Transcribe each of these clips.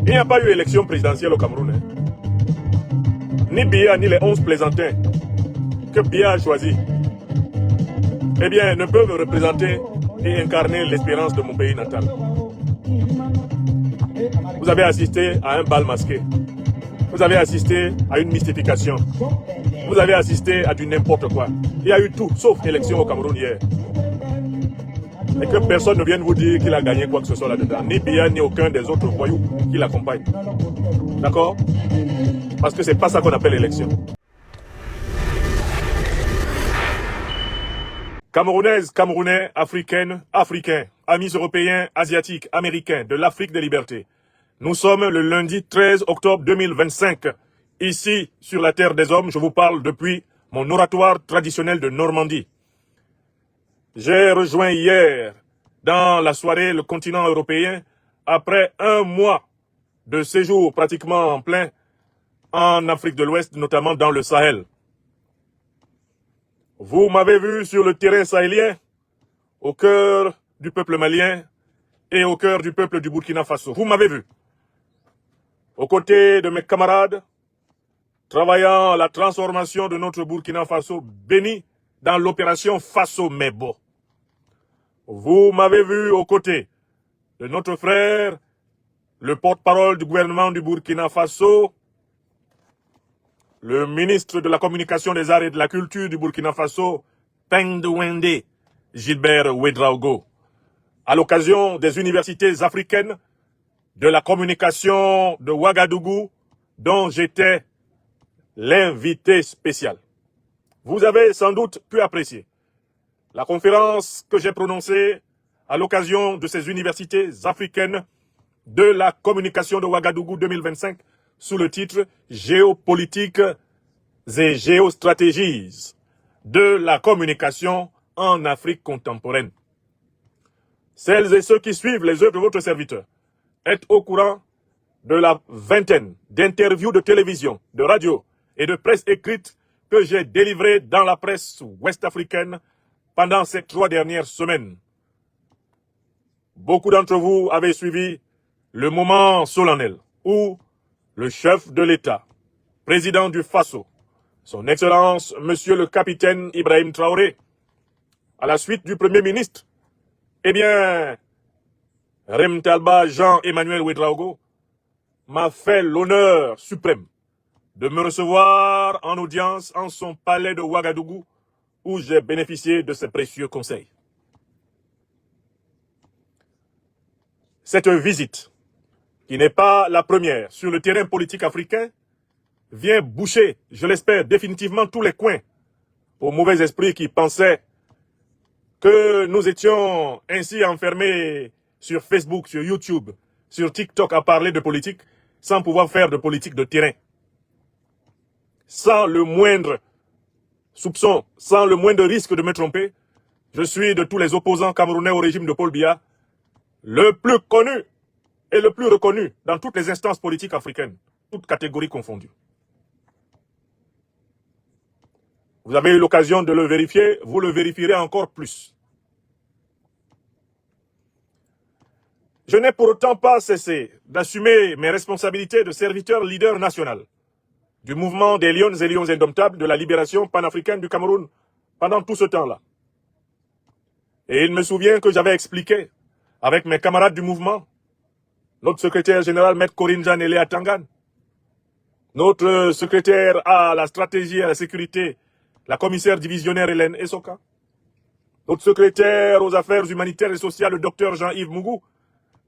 Il n'y a pas eu élection présidentielle au Cameroun. Ni Biya ni les 11 plaisantins que Biya a choisis, eh bien, ne peuvent représenter et incarner l'espérance de mon pays natal. Vous avez assisté à un bal masqué. Vous avez assisté à une mystification. Vous avez assisté à du n'importe quoi. Il y a eu tout, sauf élection au Cameroun hier. Et que personne ne vienne vous dire qu'il a gagné quoi que ce soit là-dedans. Ni Biya, ni aucun des autres voyous qui l'accompagnent. D'accord? Parce que c'est pas ça qu'on appelle élection. Camerounaises, Camerounais, Africaines, Africains, amis européens, asiatiques, américains, de l'Afrique des libertés. Nous sommes le lundi 13 octobre 2025. Ici, sur la terre des hommes, je vous parle depuis mon oratoire traditionnel de Normandie. J'ai rejoint hier, dans la soirée, le continent européen, après un mois de séjour pratiquement en plein en Afrique de l'Ouest, notamment dans le Sahel. Vous m'avez vu sur le terrain sahélien, au cœur du peuple malien et au cœur du peuple du Burkina Faso. Vous m'avez vu. Aux côtés de mes camarades, travaillant à la transformation de notre Burkina Faso béni dans l'opération Faso Mebo. Vous m'avez vu aux côtés de notre frère, le porte-parole du gouvernement du Burkina Faso, le ministre de la Communication des Arts et de la Culture du Burkina Faso, Pendouende Gilbert Ouedraogo, à l'occasion des universités africaines de la communication de Ouagadougou, dont j'étais l'invité spécial. Vous avez sans doute pu apprécier la conférence que j'ai prononcée à l'occasion de ces universités africaines de la communication de Ouagadougou 2025 sous le titre « Géopolitique et géostratégies de la communication en Afrique contemporaine ». Celles et ceux qui suivent les œuvres de votre serviteur êtes au courant de la vingtaine d'interviews de télévision, de radio et de presse écrite que j'ai délivrées dans la presse ouest-africaine pendant ces 3 dernières semaines. Beaucoup d'entre vous avaient suivi le moment solennel où le chef de l'État, président du Faso, son Excellence, Monsieur le capitaine Ibrahim Traoré, à la suite du Premier ministre, eh bien, Remtalba Jean-Emmanuel Ouedraogo m'a fait l'honneur suprême de me recevoir en audience en son palais de Ouagadougou où j'ai bénéficié de ses précieux conseils. Cette visite, qui n'est pas la première sur le terrain politique africain, vient boucher, je l'espère, définitivement tous les coins aux mauvais esprits qui pensaient que nous étions ainsi enfermés sur Facebook, sur YouTube, sur TikTok à parler de politique sans pouvoir faire de politique de terrain. Sans le moindre soupçon, sans le moindre risque de me tromper, je suis de tous les opposants camerounais au régime de Paul Biya le plus connu et le plus reconnu dans toutes les instances politiques africaines, toutes catégories confondues. Vous avez eu l'occasion de le vérifier, vous le vérifierez encore plus. Je n'ai pour autant pas cessé d'assumer mes responsabilités de serviteur leader national du mouvement des Lions et Lions indomptables de la libération panafricaine du Cameroun pendant tout ce temps-là. Et il me souvient que j'avais expliqué avec mes camarades du mouvement, notre secrétaire général, Maître Corinne Jeanne et Léa Tangan, notre secrétaire à la stratégie et à la sécurité, la commissaire divisionnaire Hélène Essoka, notre secrétaire aux affaires humanitaires et sociales, le docteur Jean-Yves Mougou,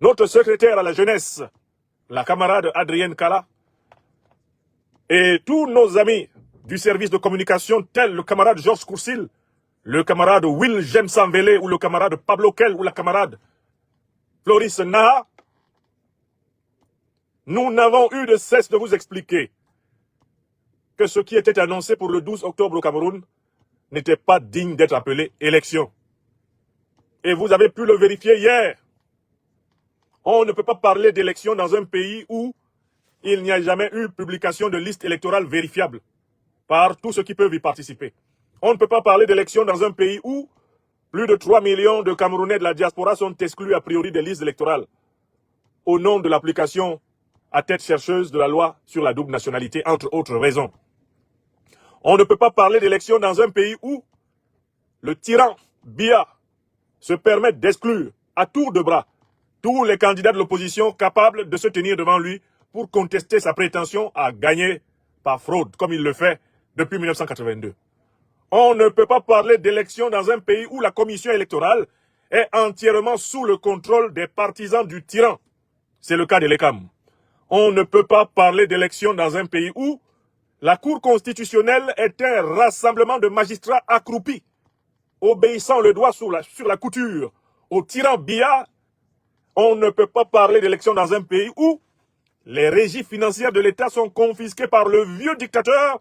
notre secrétaire à la jeunesse, la camarade Adrienne Kala, et tous nos amis du service de communication, tels le camarade Georges Coursil, le camarade Will James Sanvele, ou le camarade Pablo Kell, ou la camarade Floris Naha, nous n'avons eu de cesse de vous expliquer que ce qui était annoncé pour le 12 octobre au Cameroun n'était pas digne d'être appelé élection. Et vous avez pu le vérifier hier. On ne peut pas parler d'élection dans un pays où il n'y a jamais eu publication de liste électorale vérifiable par tous ceux qui peuvent y participer. On ne peut pas parler d'élection dans un pays où plus de 3 millions de Camerounais de la diaspora sont exclus a priori des listes électorales au nom de l'application à tête chercheuse de la loi sur la double nationalité, entre autres raisons. On ne peut pas parler d'élection dans un pays où le tyran Biya se permet d'exclure à tour de bras tous les candidats de l'opposition capables de se tenir devant lui pour contester sa prétention à gagner par fraude, comme il le fait depuis 1982. On ne peut pas parler d'élection dans un pays où la commission électorale est entièrement sous le contrôle des partisans du tyran. C'est le cas de l'ECAM. On ne peut pas parler d'élection dans un pays où la Cour constitutionnelle est un rassemblement de magistrats accroupis, obéissant le doigt sur la couture au tyran Biya. On ne peut pas parler d'élection dans un pays où les régies financières de l'État sont confisquées par le vieux dictateur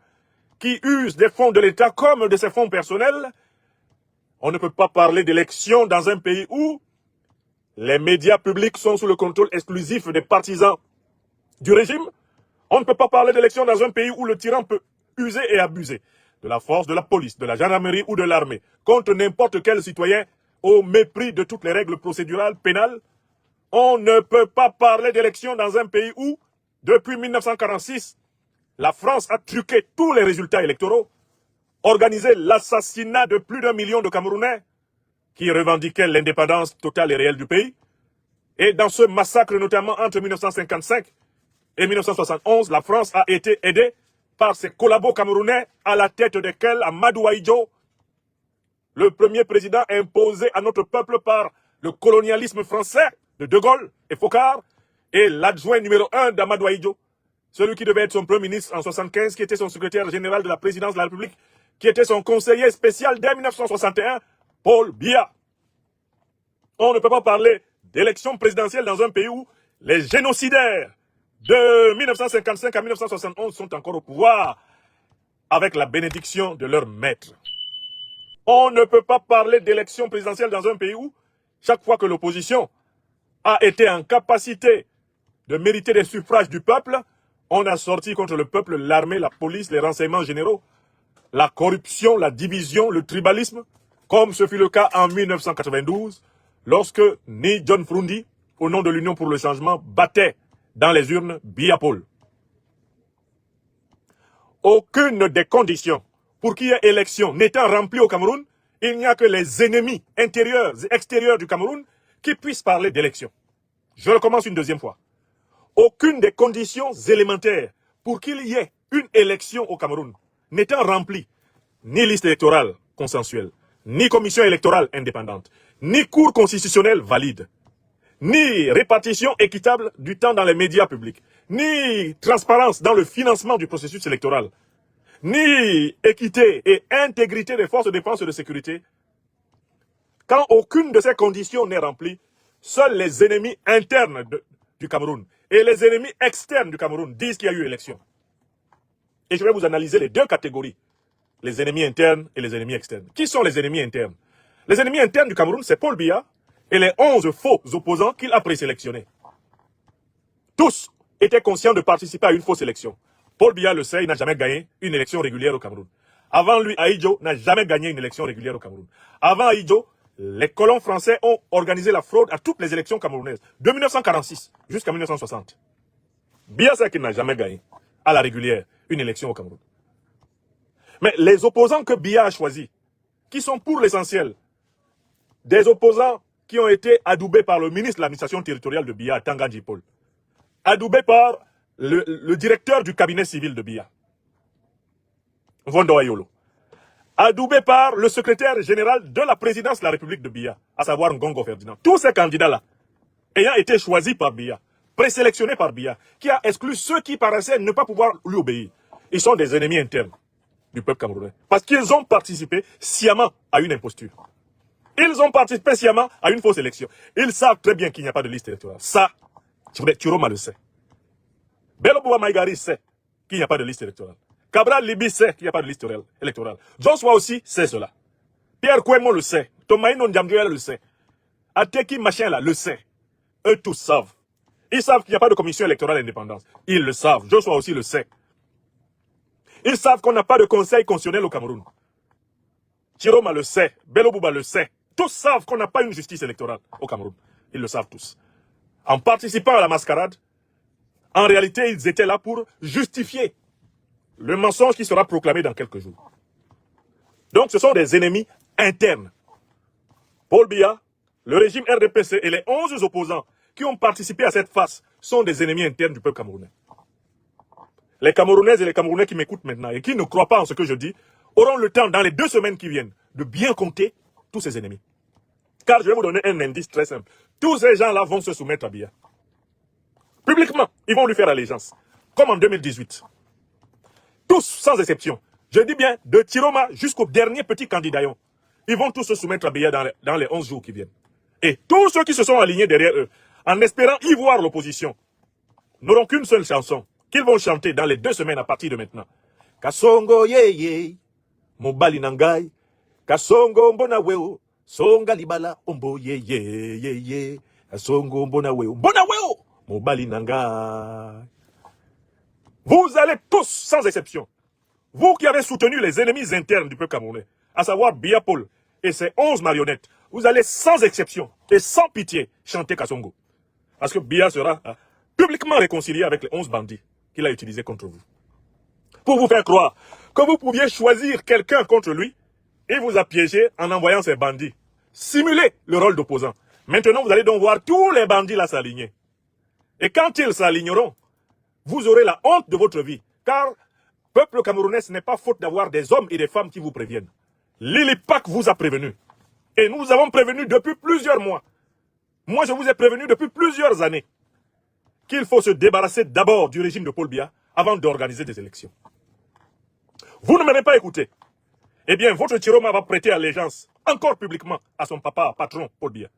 qui use des fonds de l'État comme de ses fonds personnels. On ne peut pas parler d'élection dans un pays où les médias publics sont sous le contrôle exclusif des partisans du régime. On ne peut pas parler d'élection dans un pays où le tyran peut user et abuser de la force, de la police, de la gendarmerie ou de l'armée contre n'importe quel citoyen au mépris de toutes les règles procédurales pénales. On ne peut pas parler d'élection dans un pays où, depuis 1946, la France a truqué tous les résultats électoraux, organisé l'assassinat de plus d'1 million de Camerounais qui revendiquaient l'indépendance totale et réelle du pays. Et dans ce massacre, notamment entre 1955 et 1971, la France a été aidée par ses collabos camerounais, à la tête desquels Amadou Ahidjo, le premier président imposé à notre peuple par le colonialisme français de Gaulle et Focard, et l'adjoint numéro 1 d'Amadou Ahidjo, celui qui devait être son premier ministre en 1975, qui était son secrétaire général de la présidence de la République, qui était son conseiller spécial dès 1961, Paul Biya. On ne peut pas parler d'élection présidentielle dans un pays où les génocidaires de 1955 à 1971 sont encore au pouvoir avec la bénédiction de leur maître. On ne peut pas parler d'élection présidentielle dans un pays où, chaque fois que l'opposition a été en capacité de mériter des suffrages du peuple, on a sorti contre le peuple l'armée, la police, les renseignements généraux, la corruption, la division, le tribalisme, comme ce fut le cas en 1992, lorsque Ni John Frundi, au nom de l'Union pour le changement, battait dans les urnes Biya Paul. Aucune des conditions pour qu'il y ait élection n'étant remplies au Cameroun, il n'y a que les ennemis intérieurs et extérieurs du Cameroun qui puissent parler d'élection. Je recommence une deuxième fois. Aucune des conditions élémentaires pour qu'il y ait une élection au Cameroun n'étant remplie, ni liste électorale consensuelle, ni commission électorale indépendante, ni cour constitutionnelle valide, ni répartition équitable du temps dans les médias publics, ni transparence dans le financement du processus électoral, ni équité et intégrité des forces de défense et de sécurité. Quand aucune de ces conditions n'est remplie, seuls les ennemis internes du Cameroun et les ennemis externes du Cameroun disent qu'il y a eu élection. Et je vais vous analyser les deux catégories, les ennemis internes et les ennemis externes. Qui sont les ennemis internes? Les ennemis internes du Cameroun, c'est Paul Biya et les 11 faux opposants qu'il a présélectionnés. Tous étaient conscients de participer à une fausse élection. Paul Biya le sait, il n'a jamais gagné une élection régulière au Cameroun. Avant lui, Ahidjo n'a jamais gagné une élection régulière au Cameroun. Avant Ahidjo, les colons français ont organisé la fraude à toutes les élections camerounaises, de 1946 jusqu'à 1960. Biya sait qu'il n'a jamais gagné, à la régulière, une élection au Cameroun. Mais les opposants que Biya a choisis, qui sont pour l'essentiel des opposants qui ont été adoubés par le ministre de l'administration territoriale de Biya, Tanguy Njipol, adoubés par le directeur du cabinet civil de Biya, Vondo Ayolo, adoubé par le secrétaire général de la présidence de la République de Biya, à savoir Ngongo Ferdinand. Tous ces candidats-là, ayant été choisis par Biya, présélectionnés par Biya, qui a exclu ceux qui paraissaient ne pas pouvoir lui obéir, ils sont des ennemis internes du peuple camerounais. Parce qu'ils ont participé sciemment à une imposture. Ils ont participé sciemment à une fausse élection. Ils savent très bien qu'il n'y a pas de liste électorale. Ça, Chiroma le sait. Bello Bouba Maïgari sait qu'il n'y a pas de liste électorale. Cabral Libi sait qu'il n'y a pas de liste électorale. Joshua aussi sait cela. Pierre Kouemo le sait. Tomaïno Ndiamduel le sait. Ateki Machin là le sait. Eux tous savent. Ils savent qu'il n'y a pas de commission électorale indépendante. Ils le savent. Joshua aussi le sait. Ils savent qu'on n'a pas de conseil constitutionnel au Cameroun. Chiroma le sait. Bello Bouba le sait. Tous savent qu'on n'a pas une justice électorale au Cameroun. Ils le savent tous. En participant à la mascarade, En réalité, ils étaient là pour justifier le mensonge qui sera proclamé dans quelques jours. Donc, ce sont des ennemis internes. Paul Biya, le régime RDPC et les 11 opposants qui ont participé à cette farce sont des ennemis internes du peuple camerounais. Les Camerounaises et les Camerounais qui m'écoutent maintenant et qui ne croient pas en ce que je dis auront le temps, dans les 2 semaines qui viennent, de bien compter tous ces ennemis. Car je vais vous donner un indice très simple. Tous ces gens-là vont se soumettre à Biya. Publiquement, ils vont lui faire allégeance. Comme en 2018. Tous, sans exception. Je dis bien, de Tiroma jusqu'au dernier petit candidaillon. Ils vont tous se soumettre à Biya dans les 11 jours qui viennent. Et tous ceux qui se sont alignés derrière eux, en espérant y voir l'opposition, n'auront qu'une seule chanson qu'ils vont chanter dans les 2 semaines à partir de maintenant. Kasongo ye ye, mobali nangai, Kasongo mbona weo, songa libala ombo ye ye ye ye, Kasongo mbona weo, mobali nangai. Vous allez tous, sans exception, vous qui avez soutenu les ennemis internes du peuple camerounais, à savoir Biya Paul et ses 11 marionnettes, vous allez sans exception et sans pitié chanter Kasongo. Parce que Biya sera publiquement réconcilié avec les 11 bandits qu'il a utilisés contre vous. Pour vous faire croire que vous pouviez choisir quelqu'un contre lui et vous a piégé en envoyant ces bandits. Simuler le rôle d'opposant. Maintenant, vous allez donc voir tous les bandits là s'aligner. Et quand ils s'aligneront, vous aurez la honte de votre vie. Car, peuple camerounais, ce n'est pas faute d'avoir des hommes et des femmes qui vous préviennent. Lilipak vous a prévenu. Et nous vous avons prévenu depuis plusieurs mois. Moi, je vous ai prévenu depuis plusieurs années qu'il faut se débarrasser d'abord du régime de Paul Biya avant d'organiser des élections. Vous ne m'avez pas écouté. Eh bien, votre Tiroma va prêter allégeance, encore publiquement, à son papa, patron, Paul Biya.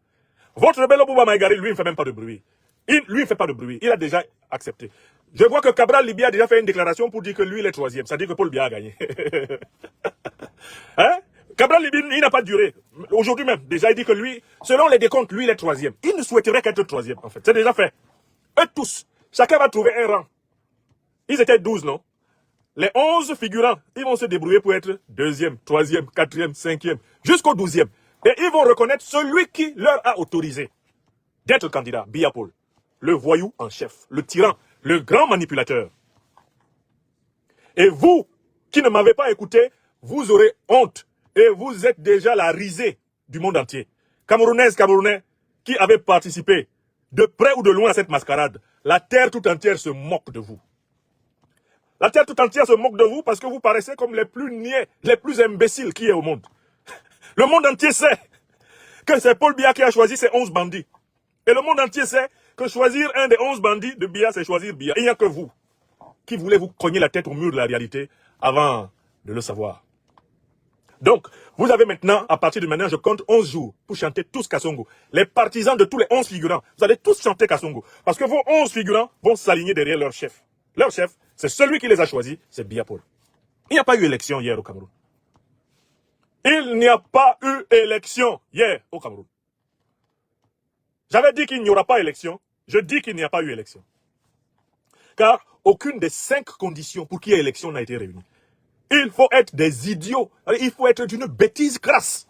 Votre Bello Bouba Maïgari, lui, ne fait même pas de bruit. Lui, ne fait pas de bruit. Il a déjà accepté. Je vois que Cabral Libya a déjà fait une déclaration pour dire que lui, il est 3e. Ça dit que Paul Biya a gagné. Hein? Cabral Libya, il n'a pas duré. Aujourd'hui même, déjà, il dit que lui, selon les décomptes, lui, il est 3e. Il ne souhaiterait qu'être 3e, en fait. C'est déjà fait. Eux tous, chacun va trouver un rang. Ils étaient 12, non? Les 11 figurants, ils vont se débrouiller pour être 2e, 3e, 4e, 5e, jusqu'au 12e. Et ils vont reconnaître celui qui leur a autorisé d'être candidat, Biya Paul. Le voyou en chef, le tyran, le grand manipulateur. Et vous, qui ne m'avez pas écouté, vous aurez honte. Et vous êtes déjà la risée du monde entier. Camerounaises, Camerounais, qui avez participé de près ou de loin à cette mascarade, la terre tout entière se moque de vous. La terre tout entière se moque de vous parce que vous paraissez comme les plus niais, les plus imbéciles qui est au monde. Le monde entier sait que c'est Paul Biya qui a choisi ces 11 bandits. Et le monde entier sait que choisir un des 11 bandits de Biya, c'est choisir Biya. Il n'y a que vous qui voulez vous cogner la tête au mur de la réalité avant de le savoir. Donc, vous avez maintenant, à partir de maintenant, je compte 11 jours pour chanter tous Kasongo. Les partisans de tous les 11 figurants, vous allez tous chanter Kasongo. Parce que vos 11 figurants vont s'aligner derrière leur chef. Leur chef, c'est celui qui les a choisis, c'est Biya Paul. Il n'y a pas eu élection hier au Cameroun. Il n'y a pas eu élection hier au Cameroun. J'avais dit qu'il n'y aura pas élection. Je dis qu'il n'y a pas eu élection. Car aucune des 5 conditions pour qu'il y ait élection n'a été réunie. Il faut être des idiots. Il faut être d'une bêtise crasse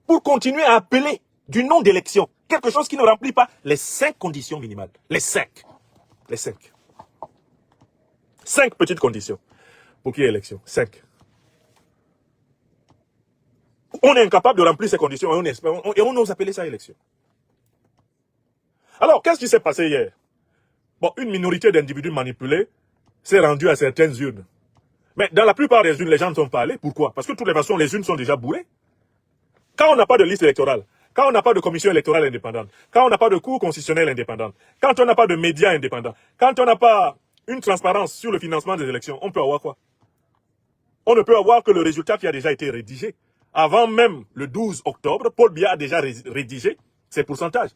pour continuer à appeler du nom d'élection quelque chose qui ne remplit pas les 5 conditions minimales. Les 5. Les 5. 5 petites conditions pour qu'il y ait élection. 5. On est incapable de remplir ces conditions et on ose appeler ça élection. Alors, qu'est-ce qui s'est passé hier? Bon, une minorité d'individus manipulés s'est rendue à certaines urnes. Mais dans la plupart des urnes, les gens ne sont pas allés. Pourquoi? Parce que de toutes les façons, les urnes sont déjà bourrées. Quand on n'a pas de liste électorale, quand on n'a pas de commission électorale indépendante, quand on n'a pas de cour constitutionnelle indépendante, quand on n'a pas de médias indépendants, quand on n'a pas une transparence sur le financement des élections, on peut avoir quoi? On ne peut avoir que le résultat qui a déjà été rédigé. Avant même le 12 octobre, Paul Biya a déjà rédigé ses pourcentages.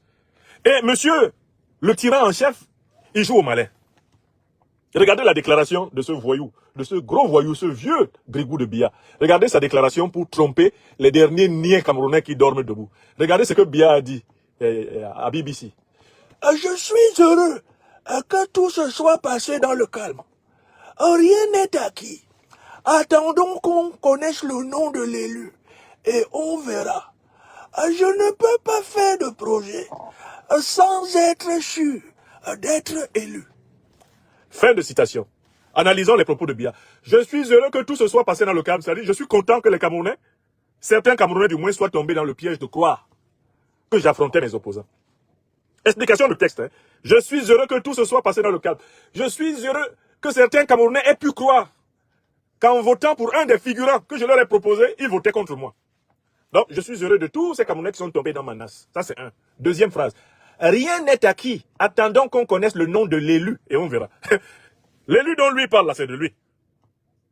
Et monsieur, le tyran en chef, il joue au malin. Regardez la déclaration de ce voyou, de ce gros voyou, ce vieux grigou de Biya. Regardez sa déclaration pour tromper les derniers niais camerounais qui dorment debout. Regardez ce que Biya a dit à BBC. Je suis heureux que tout se soit passé dans le calme. Rien n'est acquis. Attendons qu'on connaisse le nom de l'élu et on verra. Je ne peux pas faire de projet sans être sûr d'être élu. Fin de citation. Analysons les propos de Biya. Je suis heureux que tout se soit passé dans le calme. C'est-à-dire, je suis content que les Camerounais, certains Camerounais du moins, soient tombés dans le piège de croire que j'affrontais mes opposants. Explication de texte. Hein. Je suis heureux que tout se soit passé dans le calme. Je suis heureux que certains Camerounais aient pu croire qu'en votant pour un des figurants que je leur ai proposé, ils votaient contre moi. Donc, je suis heureux de tous ces Camerounais qui sont tombés dans ma nasse. Ça, c'est un. Deuxième phrase. Rien n'est acquis. Attendons qu'on connaisse le nom de l'élu et on verra. L'élu dont lui parle, là, c'est de lui.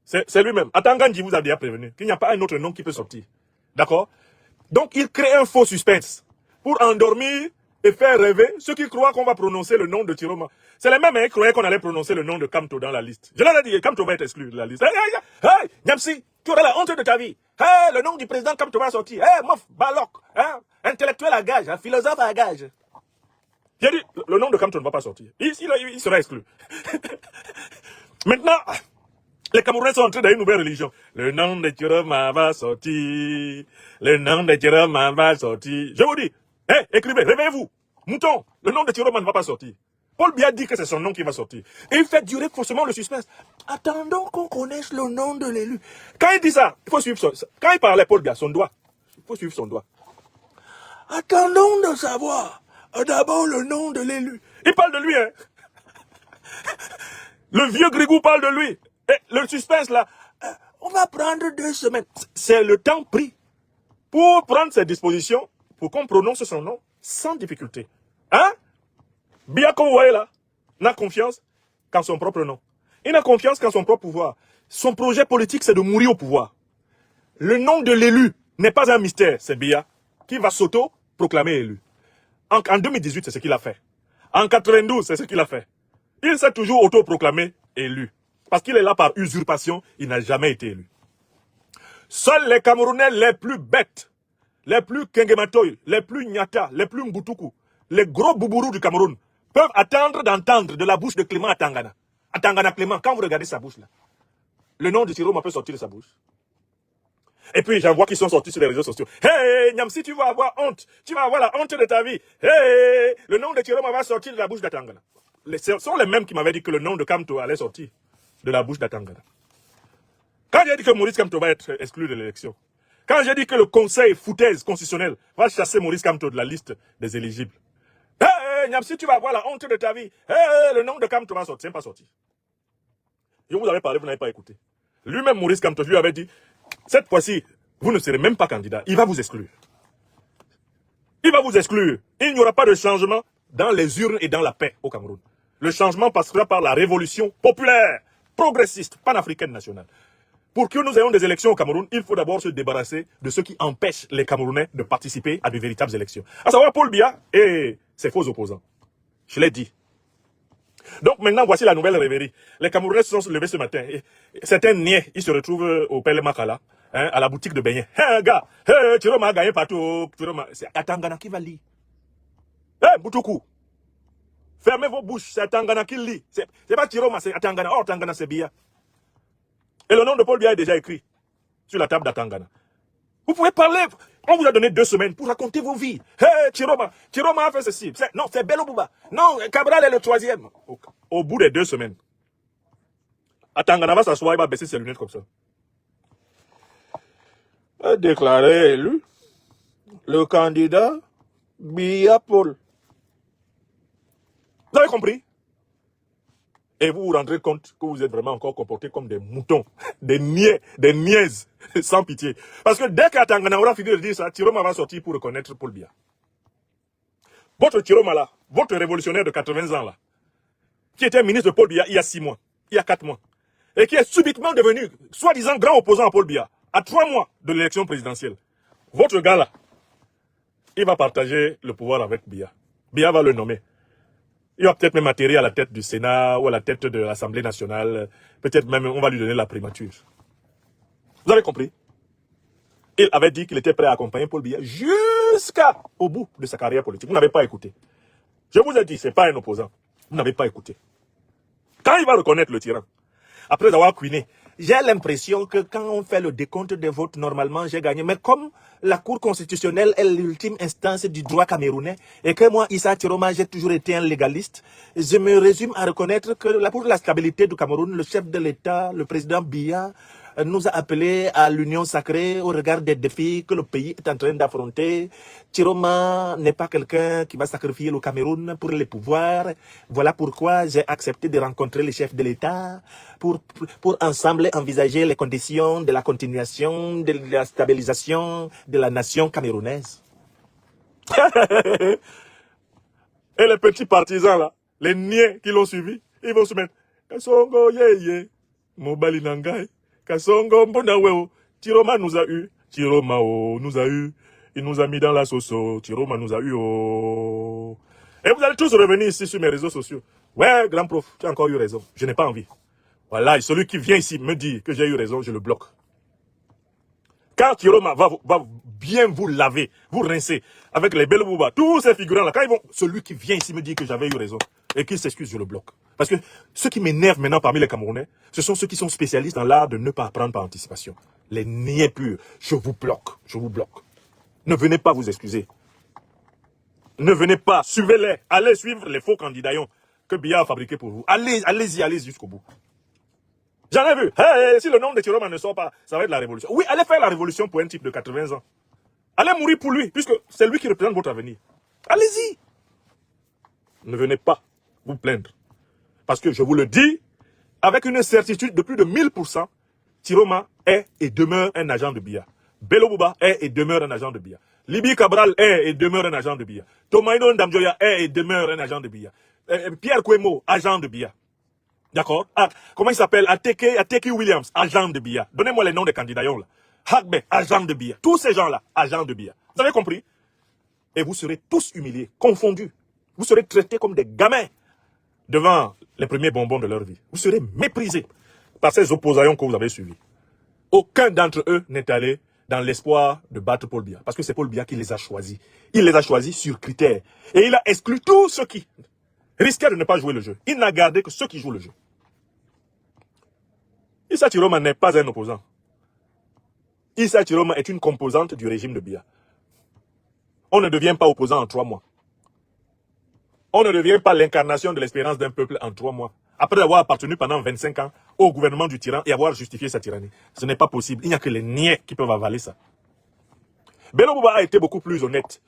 C'est lui-même. Atangandji vous a déjà prévenu qu'il n'y a pas un autre nom qui peut sortir. D'accord? Donc, il crée un faux suspense pour endormir et faire rêver ceux qui croient qu'on va prononcer le nom de Tiroma. C'est les mêmes qui croyaient qu'on allait prononcer le nom de Kamto dans la liste. Je leur ai dit, Kamto va être exclu de la liste. Hey, Nyamsi, tu auras la honte de ta vie. Hey, le nom du président Kamto va sortir. Hey, mof, Balok, hein, intellectuel à gage, hein, philosophe à gage. J'ai dit, le nom de Kamto ne va pas sortir. Il sera exclu. Maintenant, les Camerounais sont entrés dans une nouvelle religion. Le nom de Tiroma va sortir. Le nom de Tiroma va sortir. Je vous dis, hey, écrivez, réveillez-vous. Mouton, le nom de Tiroma ne va pas sortir. Paul Biya dit que c'est son nom qui va sortir. Et il fait durer faussement le suspense. Attendons qu'on connaisse le nom de l'élu. Quand il dit ça, il faut suivre son... Quand il parlait Paul Biya, son doigt, il faut suivre son doigt. Attendons de savoir d'abord le nom de l'élu. Il parle de lui, hein. Le vieux Grigou parle de lui. Et le suspense là, on va prendre 2 semaines. C'est le temps pris pour prendre ses dispositions pour qu'on prononce son nom sans difficulté. Hein? Biya, comme vous voyez là, n'a confiance qu'en son propre nom. Il n'a confiance qu'en son propre pouvoir. Son projet politique, c'est de mourir au pouvoir. Le nom de l'élu n'est pas un mystère, c'est Biya qui va s'auto-proclamer élu. En 2018, c'est ce qu'il a fait. En 92, c'est ce qu'il a fait. Il s'est toujours auto-proclamé élu. Parce qu'il est là par usurpation, il n'a jamais été élu. Seuls les Camerounais les plus bêtes, les plus kengematoy, les plus nyata, les plus mbutuku, les gros boubourous du Cameroun, peuvent attendre d'entendre de la bouche de Clément Atangana. Atangana Clément, quand vous regardez sa bouche là, le nom de Tiroma peut sortir de sa bouche. Et puis j'en vois qui sont sortis sur les réseaux sociaux. Hey, Nyamsi, tu vas avoir honte. Tu vas avoir la honte de ta vie. Hey, le nom de Tiroma va sortir de la bouche d'Atangana. Ce sont les mêmes qui m'avaient dit que le nom de Kamto allait sortir de la bouche d'Atangana. Quand j'ai dit que Maurice Kamto va être exclu de l'élection, quand j'ai dit que le conseil foutaise constitutionnel va chasser Maurice Kamto de la liste des éligibles, hey, Nyamsi, tu vas avoir la honte de ta vie. Hey, le nom de Kamto va sortir. C'est pas sorti. Je vous avais parlé, vous n'avez pas écouté. Lui-même, Maurice Kamto, lui avait dit, cette fois-ci, vous ne serez même pas candidat. Il va vous exclure. Il va vous exclure. Il n'y aura pas de changement dans les urnes et dans la paix au Cameroun. Le changement passera par la révolution populaire, progressiste, panafricaine nationale. Pour que nous ayons des élections au Cameroun, il faut d'abord se débarrasser de ce qui empêche les Camerounais de participer à de véritables élections. À savoir Paul Biya et ses faux opposants. Je l'ai dit. Donc maintenant, voici la nouvelle rêverie. Les Camerounais se sont levés ce matin. Certains niais, ils se retrouvent au Pele Makala, hein, à la boutique de beignets. Hey, gars, hey, Tiroma a gagné partout. C'est Atangana qui va lire. Hey, Boutoukou, fermez vos bouches, c'est Atangana qui lit. C'est pas Tiroma, c'est Atangana. Oh, Atangana, c'est Biya. Et le nom de Paul Biya est déjà écrit sur la table d'Atangana. Vous pouvez parler. On vous a donné 2 semaines pour raconter vos vies. Hey, Tiroma a fait ceci. Non, c'est Bello Bouba. Non, Cabral est le 3e. Au bout des 2 semaines, Atangana va s'asseoir, il va baisser ses lunettes comme ça. A déclaré élu le candidat Biya Paul. Vous avez compris? Et vous vous rendrez compte que vous êtes vraiment encore comportés comme des moutons, des niais, des niaises, sans pitié. Parce que dès qu'Atangana aura fini de dire ça, Tiroma va sortir pour reconnaître Paul Biya. Votre Tiroma là, votre révolutionnaire de 80 ans là, qui était ministre de Paul Biya il y a 6 mois, il y a 4 mois, et qui est subitement devenu, soi-disant, grand opposant à Paul Biya, à 3 mois de l'élection présidentielle. Votre gars là, il va partager le pouvoir avec Biya. Biya va le nommer. Il va peut-être même atterrir à la tête du Sénat ou à la tête de l'Assemblée nationale. Peut-être même on va lui donner la primature. Vous avez compris? Il avait dit qu'il était prêt à accompagner Paul Biya jusqu'au bout de sa carrière politique. Vous n'avez pas écouté. Je vous ai dit, ce n'est pas un opposant. Vous n'avez pas écouté. Quand il va reconnaître le tyran, après avoir cuiné, J'ai l'impression que quand on fait le décompte des votes, normalement, j'ai gagné. Mais comme la Cour constitutionnelle est l'ultime instance du droit camerounais, et que moi, Issa Tiroma, j'ai toujours été un légaliste, je me résume à reconnaître que pour la stabilité du Cameroun, le chef de l'État, le président Biya, nous a appelés à l'union sacrée au regard des défis que le pays est en train d'affronter. Tiroma n'est pas quelqu'un qui va sacrifier le Cameroun pour les pouvoirs. Voilà pourquoi j'ai accepté de rencontrer les chefs de l'État pour ensemble envisager les conditions de la continuation, de la stabilisation de la nation camerounaise. Et les petits partisans là, les niais qui l'ont suivi, ils vont se mettre Kasongo yeye, Mobali Nangai, Kasongo Mbonaweo, Tiroma nous a eu, Tiroma nous a eu, il nous a mis dans la sauce, Tiroma nous a eu. Et vous allez tous revenir ici sur mes réseaux sociaux. Ouais, grand prof, tu as encore eu raison, je n'ai pas envie. Voilà, et celui qui vient ici me dit que j'ai eu raison, je le bloque. Quand Tiroma va bien vous laver, vous rincer avec les Bello Bouba, tous ces figurants-là, quand ils vont, celui qui vient ici me dit que j'avais eu raison et qu'il s'excuse, je le bloque. Parce que ceux qui m'énervent maintenant parmi les Camerounais, ce sont ceux qui sont spécialistes dans l'art de ne pas apprendre par anticipation. Les niais purs, je vous bloque, je vous bloque. Ne venez pas vous excuser. Ne venez pas, suivez-les, allez suivre les faux candidats que Biya a fabriqués pour vous. Allez-y jusqu'au bout. J'en ai vu. Hey, si le nom de Tiroma ne sort pas, ça va être la révolution. Oui, allez faire la révolution pour un type de 80 ans. Allez mourir pour lui, puisque c'est lui qui représente votre avenir. Allez-y. Ne venez pas vous plaindre. Parce que je vous le dis, avec une certitude de plus de 1000%, Tiroma est et demeure un agent de Biya. Bello Bouba est et demeure un agent de Biya. Libi Cabral est et demeure un agent de Biya. Tomaino Ndamjoya est et demeure un agent de Biya. Pierre Kwemo, agent de Biya. D'accord? Comment il s'appelle? Ateki Williams, agent de Biya. Donnez-moi les noms des candidats là. Hagbe, agent de Biya. Tous ces gens-là, agents de Biya. Vous avez compris? Et vous serez tous humiliés, confondus. Vous serez traités comme des gamins devant les premiers bonbons de leur vie. Vous serez méprisés par ces opposants que vous avez suivis. Aucun d'entre eux n'est allé dans l'espoir de battre Paul Biya. Parce que c'est Paul Biya qui les a choisis. Il les a choisis sur critères. Et il a exclu tous ceux qui risquaient de ne pas jouer le jeu. Il n'a gardé que ceux qui jouent le jeu. Issa Tiroma n'est pas un opposant. Issa Tiroma est une composante du régime de Biya. On ne devient pas opposant en 3 mois. On ne devient pas l'incarnation de l'espérance d'un peuple en 3 mois. Après avoir appartenu pendant 25 ans au gouvernement du tyran et avoir justifié sa tyrannie. Ce n'est pas possible. Il n'y a que les niais qui peuvent avaler ça. Bello Bouba a été beaucoup plus honnête.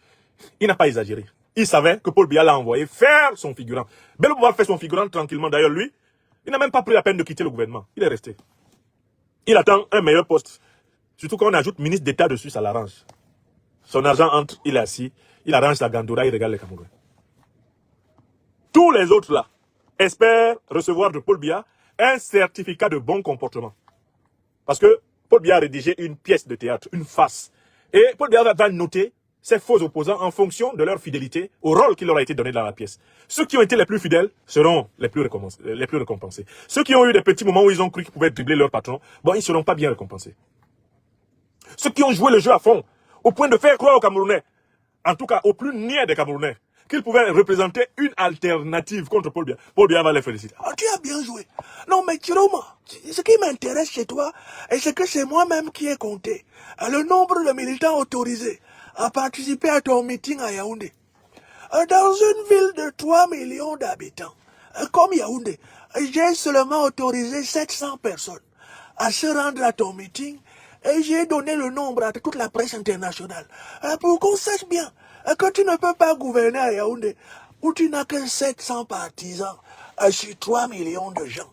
Il n'a pas exagéré. Il savait que Paul Biya l'a envoyé faire son figurant. Bello Bouba fait son figurant tranquillement. D'ailleurs, lui, il n'a même pas pris la peine de quitter le gouvernement. Il est resté. Il attend un meilleur poste. Surtout quand on ajoute ministre d'État dessus, ça l'arrange. Son argent entre, il est assis, il arrange sa gandoura, il regarde les Camerounais. Tous les autres là espèrent recevoir de Paul Biya un certificat de bon comportement. Parce que Paul Biya a rédigé une pièce de théâtre, une farce. Et Paul Biya va noter ces faux opposants en fonction de leur fidélité au rôle qui leur a été donné dans la pièce. Ceux qui ont été les plus fidèles seront les plus récompensés. Ceux qui ont eu des petits moments où ils ont cru qu'ils pouvaient dribbler leur patron, bon, ils ne seront pas bien récompensés. Ceux qui ont joué le jeu à fond, au point de faire croire aux Camerounais, en tout cas aux plus niais des Camerounais, qu'ils pouvaient représenter une alternative contre Paul Biya. Paul Biya va les féliciter. Ah, tu as bien joué. Non, mais Tiroma, ce qui m'intéresse chez toi, c'est que c'est moi-même qui ai compté le nombre de militants autorisés à participer à ton meeting à Yaoundé. Dans une ville de 3 millions d'habitants, comme Yaoundé, j'ai seulement autorisé 700 personnes à se rendre à ton meeting et j'ai donné le nombre à toute la presse internationale pour qu'on sache bien que tu ne peux pas gouverner à Yaoundé où tu n'as que 700 partisans sur 3 millions de gens.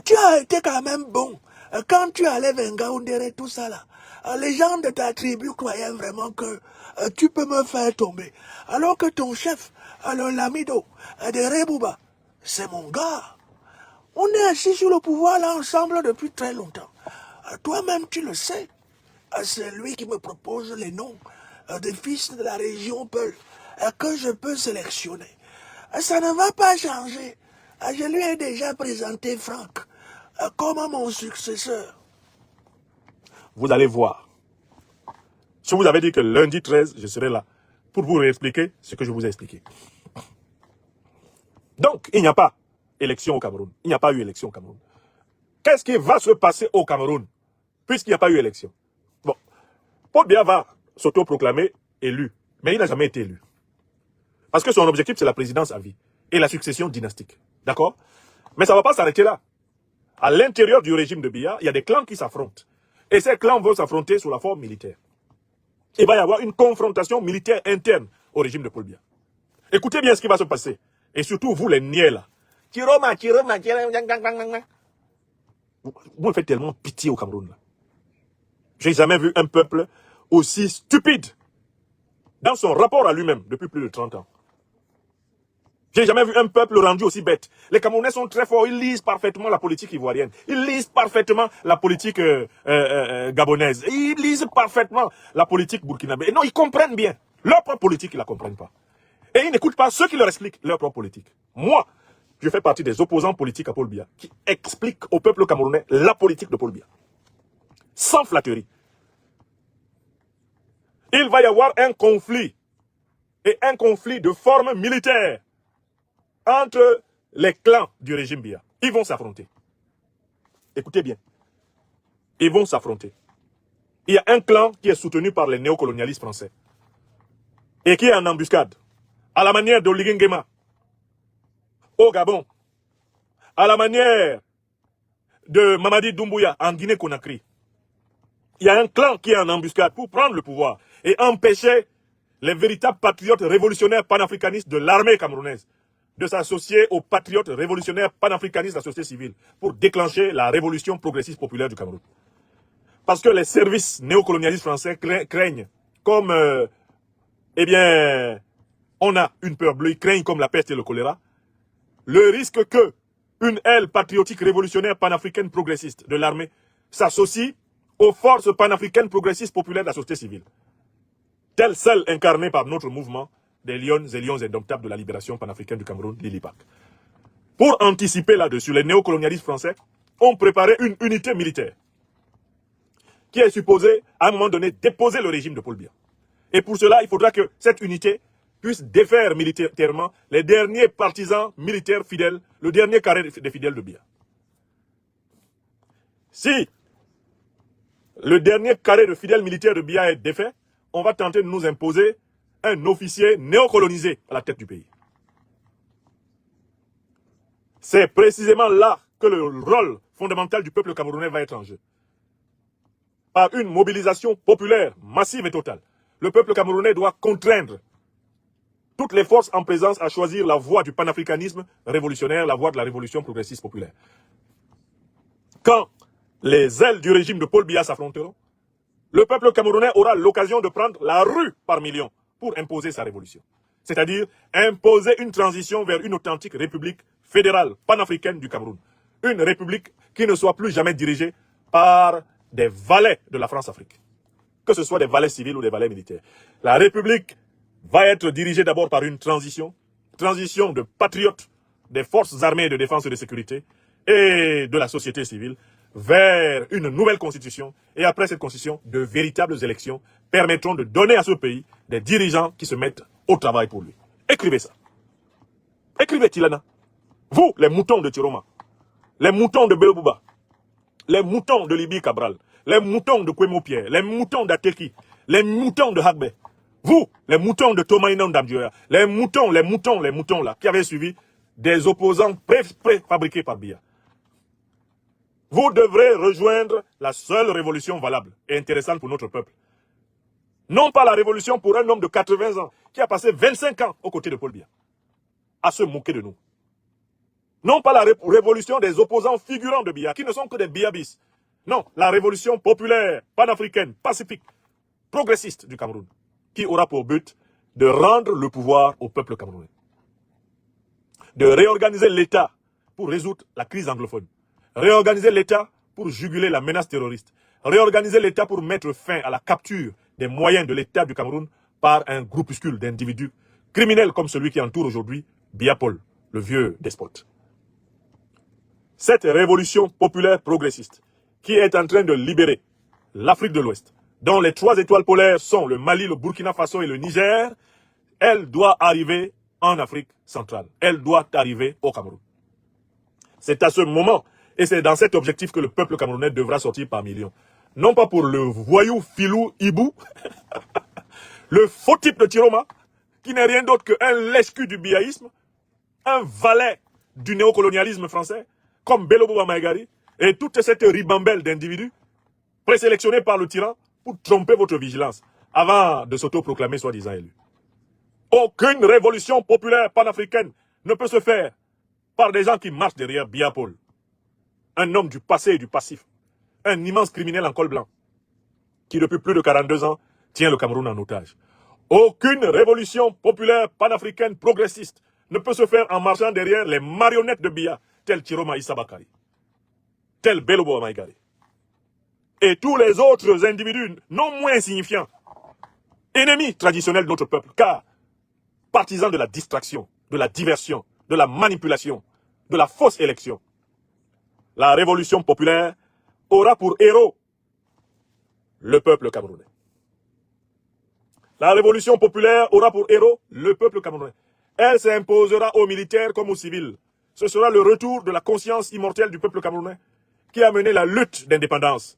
Tu as été quand même bon. Quand tu allais vers Ngaoundéré, tout ça là, les gens de ta tribu croyaient vraiment que tu peux me faire tomber. Alors que ton chef, le Lamido de Rebouba, c'est mon gars. On est assis sur le pouvoir là ensemble depuis très longtemps. Toi-même, tu le sais. C'est lui qui me propose les noms des fils de la région Peul que je peux sélectionner. Ça ne va pas changer. Je lui ai déjà présenté Franck comme mon successeur. Vous allez voir. Je vous avais dit que lundi 13, je serai là pour vous réexpliquer ce que je vous ai expliqué. Donc, il n'y a pas élection au Cameroun. Il n'y a pas eu élection au Cameroun. Qu'est-ce qui va se passer au Cameroun, puisqu'il n'y a pas eu élection? Bon, Paul Biya va s'autoproclamer élu, mais il n'a jamais été élu. Parce que son objectif, c'est la présidence à vie et la succession dynastique. D'accord? Mais ça ne va pas s'arrêter là. À l'intérieur du régime de Biya, il y a des clans qui s'affrontent. Et ces clans vont s'affronter sous la forme militaire. Il va y avoir une confrontation militaire interne au régime de Paul Biya. Écoutez bien ce qui va se passer. Et surtout, vous les niais là. Vous me faites tellement pitié au Cameroun. J'ai jamais vu un peuple aussi stupide dans son rapport à lui-même depuis plus de 30 ans. J'ai jamais vu un peuple rendu aussi bête. Les Camerounais sont très forts, ils lisent parfaitement la politique ivoirienne. Ils lisent parfaitement la politique gabonaise. Ils lisent parfaitement la politique burkinabé. Et non, ils comprennent bien. Leur propre politique, ils ne la comprennent pas. Et ils n'écoutent pas ceux qui leur expliquent leur propre politique. Moi, je fais partie des opposants politiques à Paul Biya, qui expliquent au peuple camerounais la politique de Paul Biya. Sans flatterie. Il va y avoir un conflit, et un conflit de forme militaire, entre les clans du régime Biya. Ils vont s'affronter. Écoutez bien. Ils vont s'affronter. Il y a un clan qui est soutenu par les néocolonialistes français. Et qui est en embuscade. À la manière d'Oligui Nguema. Au Gabon. À la manière de Mamadi Doumbouya en Guinée-Conakry. Il y a un clan qui est en embuscade pour prendre le pouvoir et empêcher les véritables patriotes révolutionnaires panafricanistes de l'armée camerounaise de s'associer aux patriotes révolutionnaires panafricanistes de la société civile pour déclencher la révolution progressiste populaire du Cameroun. Parce que les services néocolonialistes français craignent, comme, eh bien, on a une peur bleue, ils craignent comme la peste et le choléra, le risque que une aile patriotique révolutionnaire panafricaine progressiste de l'armée s'associe aux forces panafricaines progressistes populaires de la société civile, telles celles incarnées par notre mouvement des lions et lions indomptables de la libération panafricaine du Cameroun, l'ILIPAC. Pour anticiper là-dessus, les néocolonialistes français ont préparé une unité militaire qui est supposée, à un moment donné, déposer le régime de Paul Biya. Et pour cela, il faudra que cette unité puisse défaire militairement les derniers partisans militaires fidèles, le dernier carré des fidèles de Biya. Si le dernier carré de fidèles militaires de Biya est défait, on va tenter de nous imposer un officier néocolonisé à la tête du pays. C'est précisément là que le rôle fondamental du peuple camerounais va être en jeu. Par une mobilisation populaire, massive et totale, le peuple camerounais doit contraindre toutes les forces en présence à choisir la voie du panafricanisme révolutionnaire, la voie de la révolution progressiste populaire. Quand les ailes du régime de Paul Biya s'affronteront, le peuple camerounais aura l'occasion de prendre la rue par millions pour imposer sa révolution. C'est-à-dire imposer une transition vers une authentique république fédérale panafricaine du Cameroun. Une république qui ne soit plus jamais dirigée par des valets de la France-Afrique. Que ce soit des valets civils ou des valets militaires. La république va être dirigée d'abord par une transition de patriotes des forces armées de défense et de sécurité et de la société civile vers une nouvelle constitution, et après cette constitution, de véritables élections permettront de donner à ce pays des dirigeants qui se mettent au travail pour lui. Écrivez ça. Écrivez Tilana. Vous, les moutons de Tiroma, les moutons de Belobouba, les moutons de Libi Cabral, les moutons de Kwemo Pierre, les moutons d'Ateki, les moutons de Hagbe, vous, les moutons de Thomaïnan Damdjoya, les moutons là, qui avaient suivi des opposants préfabriqués par Biya. Vous devrez rejoindre la seule révolution valable et intéressante pour notre peuple. Non pas la révolution pour un homme de 80 ans qui a passé 25 ans aux côtés de Paul Biya, à se moquer de nous. Non pas la révolution des opposants figurants de Biya, qui ne sont que des Biyabis. Non, la révolution populaire, panafricaine, pacifique, progressiste du Cameroun, qui aura pour but de rendre le pouvoir au peuple camerounais. De réorganiser l'État pour résoudre la crise anglophone. Réorganiser l'État pour juguler la menace terroriste. Réorganiser l'État pour mettre fin à la capture des moyens de l'État du Cameroun par un groupuscule d'individus criminels comme celui qui entoure aujourd'hui Biya Paul, le vieux despote. Cette révolution populaire progressiste qui est en train de libérer l'Afrique de l'Ouest, dont les 3 étoiles polaires sont le Mali, le Burkina Faso et le Niger, elle doit arriver en Afrique centrale. Elle doit arriver au Cameroun. C'est à ce moment Et c'est dans cet objectif que le peuple camerounais devra sortir par millions. Non pas pour le voyou Filou Ibou, le faux type de Tiroma, qui n'est rien d'autre qu'un lèche-cul du biaïsme, un valet du néocolonialisme français, comme Belobo Maïgari, et toute cette ribambelle d'individus présélectionnés par le tyran pour tromper votre vigilance avant de s'autoproclamer soi-disant élu. Aucune révolution populaire panafricaine ne peut se faire par des gens qui marchent derrière Biapol. Un homme du passé et du passif. Un immense criminel en col blanc qui depuis plus de 42 ans tient le Cameroun en otage. Aucune révolution populaire panafricaine progressiste ne peut se faire en marchant derrière les marionnettes de Biya, tel Tiroma Issa Bakari, tel Belobo Maïgari. Et tous les autres individus non moins insignifiants, ennemis traditionnels de notre peuple, car partisans de la distraction, de la diversion, de la manipulation, de la fausse élection. La révolution populaire aura pour héros le peuple camerounais. La révolution populaire aura pour héros le peuple camerounais. Elle s'imposera aux militaires comme aux civils. Ce sera le retour de la conscience immortelle du peuple camerounais qui a mené la lutte d'indépendance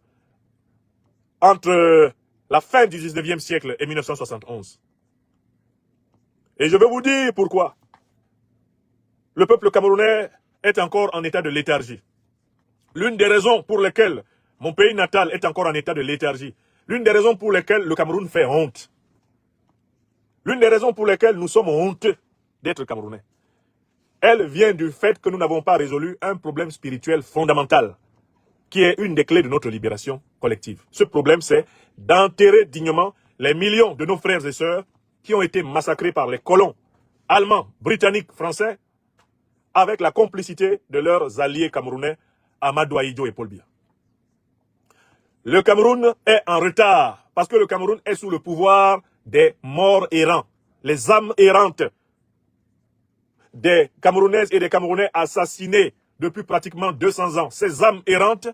entre la fin du 19e siècle et 1971. Et je vais vous dire pourquoi. Le peuple camerounais est encore en état de léthargie. L'une des raisons pour lesquelles mon pays natal est encore en état de léthargie, l'une des raisons pour lesquelles le Cameroun fait honte, l'une des raisons pour lesquelles nous sommes honteux d'être Camerounais, elle vient du fait que nous n'avons pas résolu un problème spirituel fondamental, qui est une des clés de notre libération collective. Ce problème, c'est d'enterrer dignement les millions de nos frères et sœurs qui ont été massacrés par les colons allemands, britanniques, français, avec la complicité de leurs alliés camerounais, Amadou Ahidjo et Paul Biya. Le Cameroun est en retard parce que le Cameroun est sous le pouvoir des morts errants, les âmes errantes des Camerounaises et des Camerounais assassinés depuis pratiquement 200 ans. Ces âmes errantes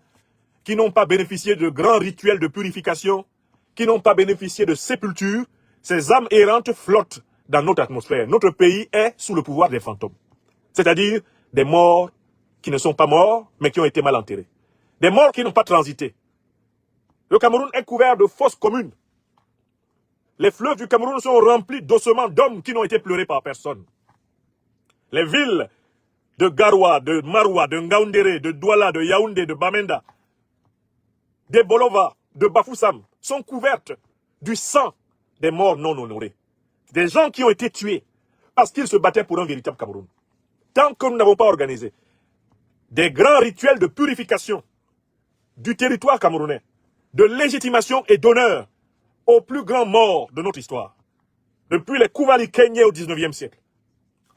qui n'ont pas bénéficié de grands rituels de purification, qui n'ont pas bénéficié de sépulture, ces âmes errantes flottent dans notre atmosphère. Notre pays est sous le pouvoir des fantômes, c'est-à-dire des morts qui ne sont pas morts, mais qui ont été mal enterrés. Des morts qui n'ont pas transité. Le Cameroun est couvert de fosses communes. Les fleuves du Cameroun sont remplis d'ossements d'hommes qui n'ont été pleurés par personne. Les villes de Garoua, de Maroua, de Ngaoundéré, de Douala, de Yaoundé, de Bamenda, de Bolova, de Bafoussam sont couvertes du sang des morts non honorés. Des gens qui ont été tués parce qu'ils se battaient pour un véritable Cameroun. Tant que nous n'avons pas organisé des grands rituels de purification du territoire camerounais, de légitimation et d'honneur aux plus grands morts de notre histoire, depuis les Kouvali Kenyé au 19e siècle,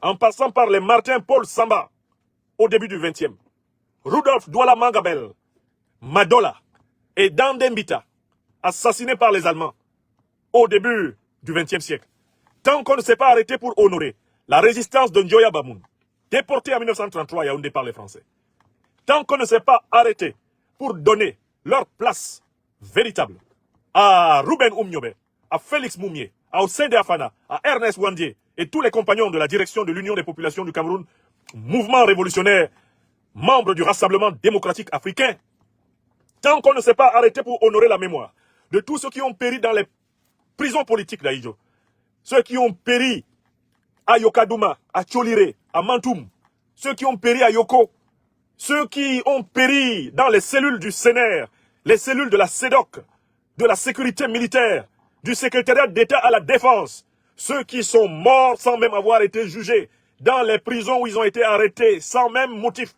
en passant par les Martin Paul Samba au début du 20e, Rudolf Douala Mangabel, Madola et Dandembita, assassinés par les Allemands au début du 20e siècle. Tant qu'on ne s'est pas arrêté pour honorer la résistance de Njoya Bamoun, déporté en 1933 à Yaoundé par les Français, tant qu'on ne s'est pas arrêté pour donner leur place véritable à Ruben Oumniobe, à Félix Moumié, à Hossein Afana, à Ernest Wandier et tous les compagnons de la direction de l'Union des populations du Cameroun, mouvement révolutionnaire, membre du Rassemblement démocratique africain, tant qu'on ne s'est pas arrêté pour honorer la mémoire de tous ceux qui ont péri dans les prisons politiques d'Ahidjo, ceux qui ont péri à Yokadouma, à Tcholiré, à Mantoum, ceux qui ont péri à Yoko, ceux qui ont péri dans les cellules du CNR, les cellules de la CEDOC, de la sécurité militaire, du secrétariat d'État à la défense, ceux qui sont morts sans même avoir été jugés, dans les prisons où ils ont été arrêtés sans même motif.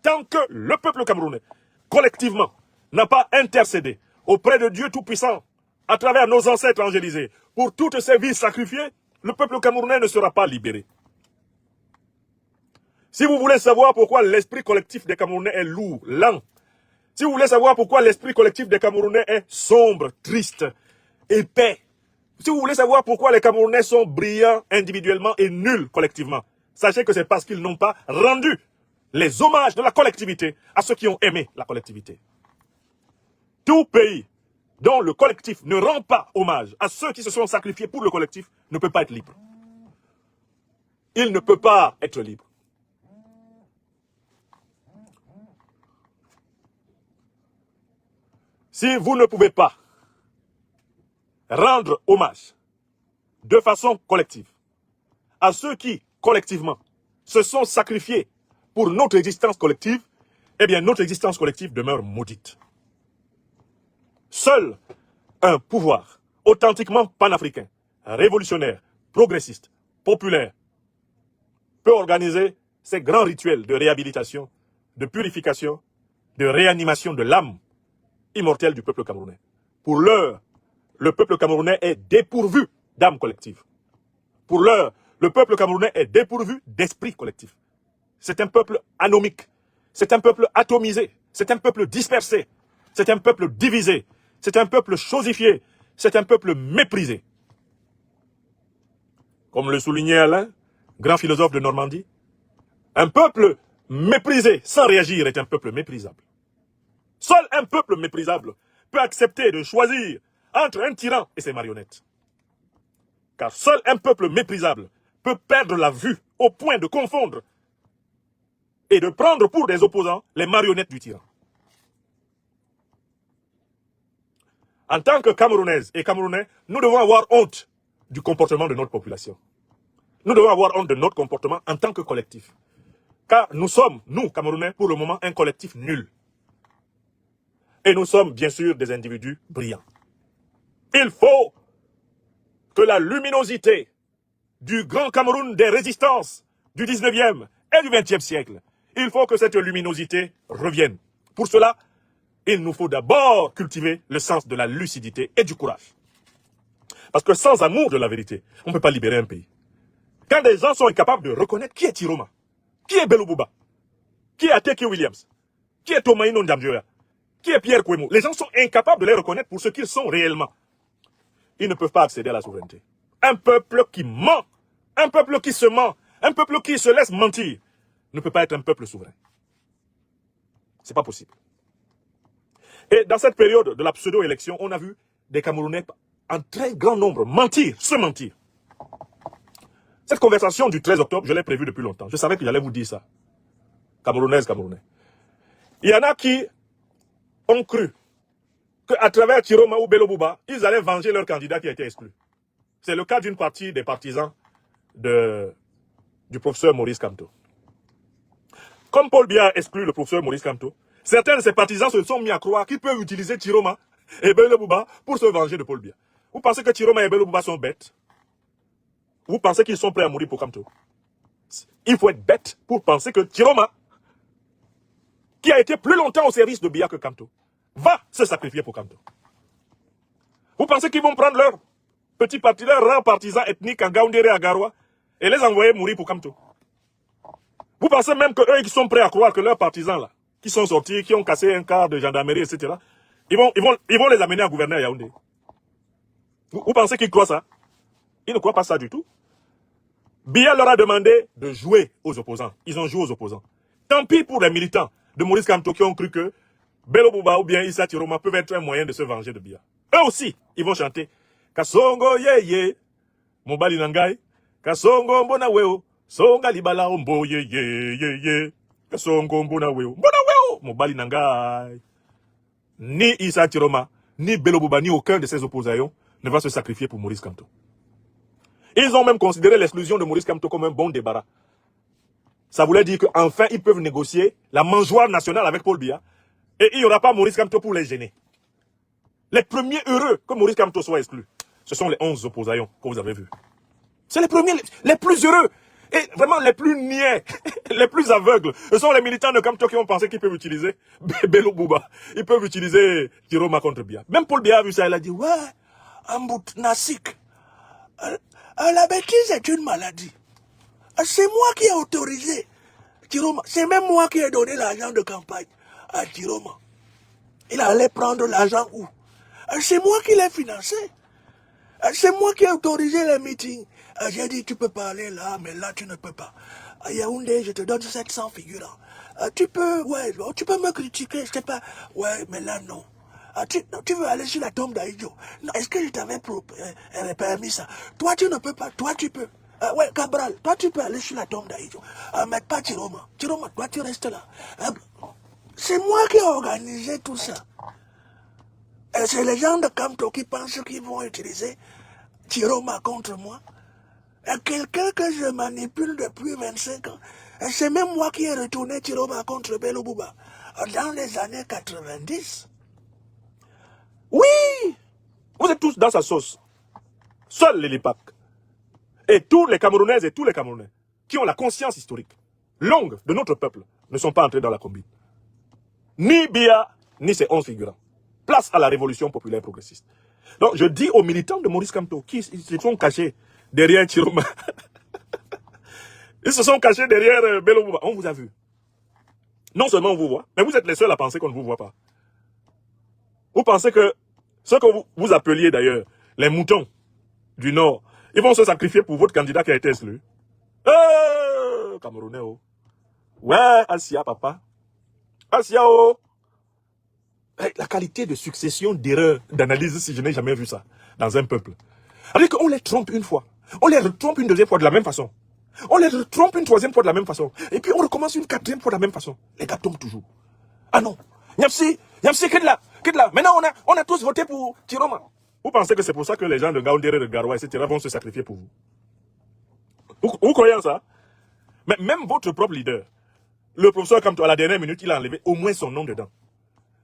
Tant que le peuple camerounais, collectivement, n'a pas intercédé auprès de Dieu Tout-Puissant, à travers nos ancêtres angélisés, pour toutes ces vies sacrifiées, le peuple camerounais ne sera pas libéré. Si vous voulez savoir pourquoi l'esprit collectif des Camerounais est lourd, lent, si vous voulez savoir pourquoi l'esprit collectif des Camerounais est sombre, triste, épais, si vous voulez savoir pourquoi les Camerounais sont brillants individuellement et nuls collectivement, sachez que c'est parce qu'ils n'ont pas rendu les hommages de la collectivité à ceux qui ont aimé la collectivité. Tout pays dont le collectif ne rend pas hommage à ceux qui se sont sacrifiés pour le collectif ne peut pas être libre. Il ne peut pas être libre. Si vous ne pouvez pas rendre hommage de façon collective à ceux qui, collectivement, se sont sacrifiés pour notre existence collective, eh bien, notre existence collective demeure maudite. Seul un pouvoir authentiquement panafricain, révolutionnaire, progressiste, populaire, peut organiser ces grands rituels de réhabilitation, de purification, de réanimation de l'âme immortelle du peuple camerounais. Pour l'heure, le peuple camerounais est dépourvu d'âme collective. Pour l'heure, le peuple camerounais est dépourvu d'esprit collectif. C'est un peuple anomique, c'est un peuple atomisé, c'est un peuple dispersé, c'est un peuple divisé, c'est un peuple chosifié, c'est un peuple méprisé. Comme le soulignait Alain, grand philosophe de Normandie, un peuple méprisé sans réagir est un peuple méprisable. Seul un peuple méprisable peut accepter de choisir entre un tyran et ses marionnettes. Car seul un peuple méprisable peut perdre la vue au point de confondre et de prendre pour des opposants les marionnettes du tyran. En tant que Camerounaises et Camerounais, nous devons avoir honte du comportement de notre population. Nous devons avoir honte de notre comportement en tant que collectif. Car nous sommes, nous, Camerounais, pour le moment, un collectif nul. Et nous sommes, bien sûr, des individus brillants. Il faut que la luminosité du grand Cameroun des résistances du 19e et du 20e siècle, il faut que cette luminosité revienne. Pour cela, il nous faut d'abord cultiver le sens de la lucidité et du courage. Parce que sans amour de la vérité, on ne peut pas libérer un pays. Quand des gens sont incapables de reconnaître qui est Tiroma, qui est Bello Bouba, qui est Ateki Williams, qui est Tomaino Ndamjoya, qui est Pierre Kouemou, les gens sont incapables de les reconnaître pour ce qu'ils sont réellement. Ils ne peuvent pas accéder à la souveraineté. Un peuple qui ment, un peuple qui se ment, un peuple qui se laisse mentir, ne peut pas être un peuple souverain. C'est pas possible. Et dans cette période de la pseudo-élection, on a vu des Camerounais en très grand nombre mentir, se mentir. Cette conversation du 13 octobre, je l'ai prévue depuis longtemps. Je savais que j'allais vous dire ça. Camerounaises, Camerounais. Il y en a qui ont cru qu'à travers Tiroma ou Bello Bouba, ils allaient venger leur candidat qui a été exclu. C'est le cas d'une partie des partisans du professeur Maurice Kamto. Comme Paul Biya a exclu le professeur Maurice Kamto, certains de ses partisans se sont mis à croire qu'ils peuvent utiliser Tiroma et Bello Bouba pour se venger de Paul Biya. Vous pensez que Tiroma et Bello Bouba sont bêtes? Vous pensez qu'ils sont prêts à mourir pour Kamto? Il faut être bête pour penser que Tiroma, qui a été plus longtemps au service de Biya que Kamto, va se sacrifier pour Kamto. Vous pensez qu'ils vont prendre leur petit parti, leur rang partisan ethnique en Gaoundéré à Garoua et les envoyer mourir pour Kamto? Vous pensez même qu'eux qui sont prêts à croire que leurs partisans là, qui sont sortis, qui ont cassé un quart de gendarmerie, etc., ils vont les amener à gouverner à Yaoundé? Vous pensez qu'ils croient ça? Ils ne croient pas ça du tout. Biya leur a demandé de jouer aux opposants. Ils ont joué aux opposants. Tant pis pour les militants de Maurice Kamto qui ont cru que Bello Bouba ou bien Issa Tiroma peuvent être un moyen de se venger de Biya. Eux aussi, ils vont chanter Kasongo ye ye, Mobali Nangai, Kasongo mbona weo, Songa libala ombo ye ye ye ye, Kasongo mbona weo, Mobali Nangai. Ni Issa Tiroma, ni Bello Bouba, ni aucun de ces opposants ne va se sacrifier pour Maurice Kamto. Ils ont même considéré l'exclusion de Maurice Kamto comme un bon débarras. Ça voulait dire qu'enfin, ils peuvent négocier la mangeoire nationale avec Paul Biya. Et il n'y aura pas Maurice Kamto pour les gêner. Les premiers heureux que Maurice Kamto soit exclu, ce sont les 11 opposants que vous avez vus. C'est les premiers, les plus heureux. Et vraiment les plus niais, les plus aveugles. Ce sont les militants de Kamto qui ont pensé qu'ils peuvent utiliser Bello Bouba. Ils peuvent utiliser Tiroma contre Biya. Même Paul Biya a vu ça, il a dit, ouais, Ambout Nassik. La bêtise est une maladie. C'est moi qui ai autorisé Tiroma. C'est même moi qui ai donné l'argent de campagne à Tiroma. Il allait prendre l'argent où? C'est moi qui l'ai financé. C'est moi qui ai autorisé les meetings. J'ai dit, tu peux pas aller là, mais là, tu ne peux pas. À Yaoundé, je te donne 700 figurants. Tu peux me critiquer, je sais pas. Ouais, mais là, non. Tu veux aller sur la tombe d'Aïdjo? Est-ce que je t'avais permis ça? Toi, tu ne peux pas. Toi, tu peux. Ouais, Cabral, toi, tu peux aller sur la tombe d'Aïdjo. Mais pas Tiroma. Tiroma, toi, tu restes là. C'est moi qui ai organisé tout ça. Et c'est les gens de Kamto qui pensent qu'ils vont utiliser Chiroma contre moi. Et quelqu'un que je manipule depuis 25 ans. Et c'est même moi qui ai retourné Chiroma contre Bello Bouba dans les années 90. Oui, vous êtes tous dans sa sauce. Seuls les Lipak et tous les Camerounaises et tous les Camerounais qui ont la conscience historique longue de notre peuple ne sont pas entrés dans la combine. Ni Bia, ni ses 11 figurants. Place à la révolution populaire progressiste. Donc je dis aux militants de Maurice Kamto qui se sont cachés derrière Chiroma. Ils se sont cachés derrière Bello Bouba. On vous a vu. Non seulement on vous voit, mais vous êtes les seuls à penser qu'on ne vous voit pas. Vous pensez que ce que vous appeliez d'ailleurs les moutons du Nord, ils vont se sacrifier pour votre candidat qui a été exclu. Camerounais, oh. Ouais, Asia, papa. Asia, oh. La qualité de succession d'erreurs, d'analyse, si je n'ai jamais vu ça dans un peuple. Alors qu'on les trompe une fois, on les retrompe une deuxième fois de la même façon. On les retrompe une troisième fois de la même façon. Et puis on recommence une quatrième fois de la même façon. Les gars tombent toujours. Ah non. Nyapsi, que de là. Maintenant on a tous voté pour Chiroma. Vous pensez que c'est pour ça que les gens de Gaoundéré, de Garoua, etc. vont se sacrifier pour vous? Vous croyez en ça? Mais même votre propre leader, le professeur Kamto, à la dernière minute, il a enlevé au moins son nom dedans.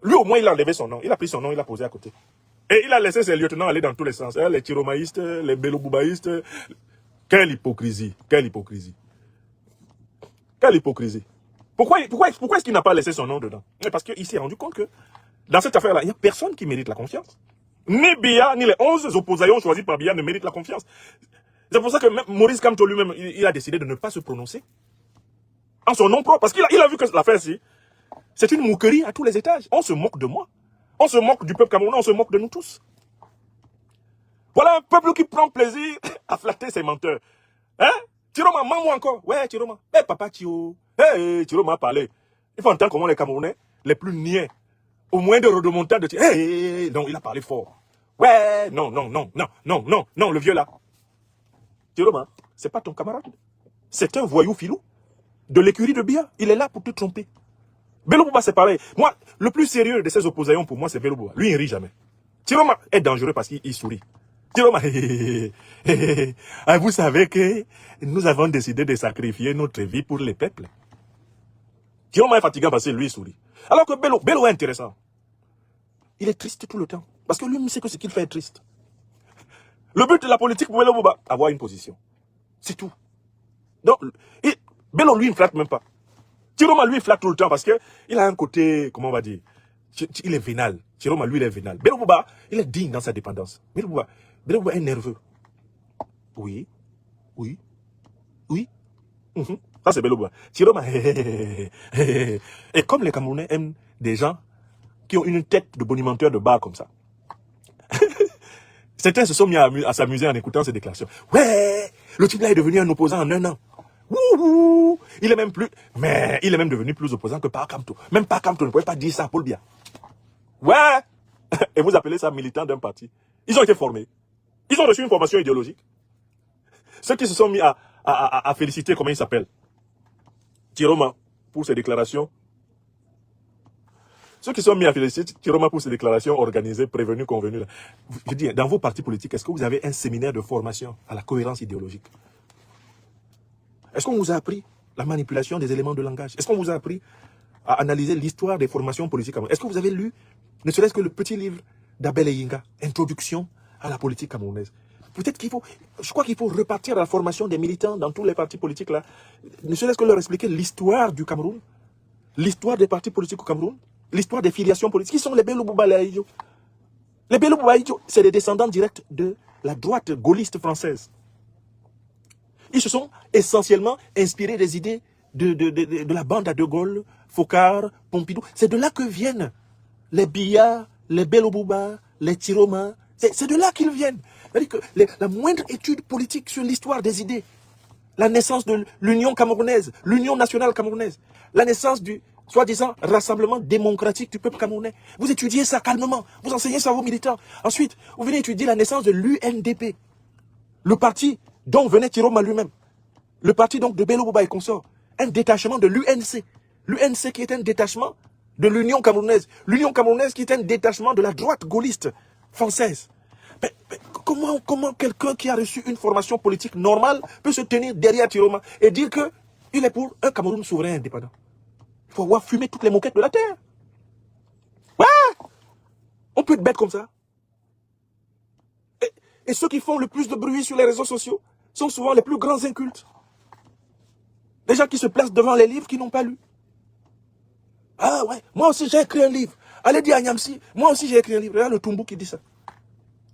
Lui, au moins, il a enlevé son nom. Il a pris son nom, il l'a posé à côté. Et il a laissé ses lieutenants aller dans tous les sens. Les Chiromaïstes, les Bello-Boubaïstes. Quelle hypocrisie. Quelle hypocrisie. Quelle hypocrisie. Pourquoi est-ce qu'il n'a pas laissé son nom dedans? Parce qu'il s'est rendu compte que dans cette affaire-là, il n'y a personne qui mérite la confiance. Ni Bia, ni les 11 opposants choisis par Bia ne méritent la confiance. C'est pour ça que même Maurice Kamto lui-même, il a décidé de ne pas se prononcer en son nom propre. Parce qu'il a vu que l'affaire-ci, c'est une moquerie à tous les étages. On se moque de moi. On se moque du peuple camerounais, on se moque de nous tous. Voilà un peuple qui prend plaisir à flatter ses menteurs. Hein? Chiroma, maman encore. Ouais, Chiroma. Eh, papa Chio. Eh, Chiroma a parlé. Il faut entendre comment les Camerounais, les plus niais, au moins de redemontade de Chiroma. Eh, non, il a parlé fort. Ouais, non, le vieux là. Chiroma, c'est pas ton camarade. C'est un voyou filou de l'écurie de Bia. Il est là pour te tromper. Bello Bouba, c'est pareil. Moi, le plus sérieux de ces opposants pour moi, c'est Bello Bouba. Lui, il ne rit jamais. Chiroma est dangereux parce qu'il sourit. Chiroma, vous savez que nous avons décidé de sacrifier notre vie pour les peuples. Chiroma est fatigant parce que lui, il sourit. Alors que Bello est intéressant. Il est triste tout le temps. Parce que lui, sait que ce qu'il fait est triste. Le but de la politique pour Bello Bouba, avoir une position. C'est tout. Donc, Bello, lui, il ne flatte même pas. Chiroma, lui, il flatte tout le temps parce qu'il a un côté, comment on va dire, il est vénal. Chiroma, lui, il est vénal. Bello Bouba, il est digne dans sa dépendance. Bello Bouba est nerveux. Oui. Ça, c'est Bello Bouba. Chiroma, et comme les Camerounais aiment des gens qui ont une tête de bonimenteur de bar comme ça. Certains se sont mis à s'amuser en écoutant ces déclarations. Ouais, le type là est devenu un opposant en un an. Wouhou, il est même devenu plus opposant que Par Kamto. Même Par Kamto ne pouvait pas dire ça à Paul Biya. Ouais. Et vous appelez ça militant d'un parti. Ils ont été formés. Ils ont reçu une formation idéologique. Ceux qui se sont mis à féliciter, comment il s'appelle, Chiroma, pour ses déclarations. Ceux qui sont mis à féliciter Chiroma pour ses déclarations organisées, prévenues, convenues. Là. Je dis, dans vos partis politiques, est-ce que vous avez un séminaire de formation à la cohérence idéologique? Est-ce qu'on vous a appris la manipulation des éléments de langage? Est-ce qu'on vous a appris à analyser l'histoire des formations politiques? Est-ce que vous avez lu, ne serait-ce que le petit livre d'Abel Eyinga, Introduction à la politique camerounaise? Peut-être je crois qu'il faut repartir à la formation des militants dans tous les partis politiques là. Ne serait-ce que leur expliquer l'histoire du Cameroun, l'histoire des partis politiques au Cameroun, l'histoire des filiations politiques. Qui sont les Bello Bouba Laïdjo? Les Bello Bouba Laïdjo, c'est des descendants directs de la droite gaulliste française. Ils se sont essentiellement inspirés des idées de la bande à De Gaulle, Focard, Pompidou. C'est de là que viennent les Bia, les Bello Bouba, les Chiroma. C'est de là qu'ils viennent. C'est-à-dire que la moindre étude politique sur l'histoire des idées, la naissance de l'Union camerounaise, l'Union nationale camerounaise, la naissance du soi-disant rassemblement démocratique du peuple camerounais. Vous étudiez ça calmement, vous enseignez ça à vos militants. Ensuite, vous venez étudier la naissance de l'UNDP, le parti dont venait Chiroma lui-même. Le parti donc de Bello Bouba et consorts. Un détachement de l'UNC. L'UNC qui est un détachement de l'Union camerounaise. L'Union camerounaise qui est un détachement de la droite gaulliste française. Mais comment quelqu'un qui a reçu une formation politique normale peut se tenir derrière Tiroma et dire qu'il est pour un Cameroun souverain indépendant? Il faut avoir fumé toutes les moquettes de la terre. Ouais! On peut être bête comme ça. Et ceux qui font le plus de bruit sur les réseaux sociaux sont souvent les plus grands incultes. Les gens qui se placent devant les livres qu'ils n'ont pas lus. Ah ouais, moi aussi j'ai écrit un livre. Allez dire à Niamsi, moi aussi j'ai écrit un livre. Regarde le Toumbo qui dit ça.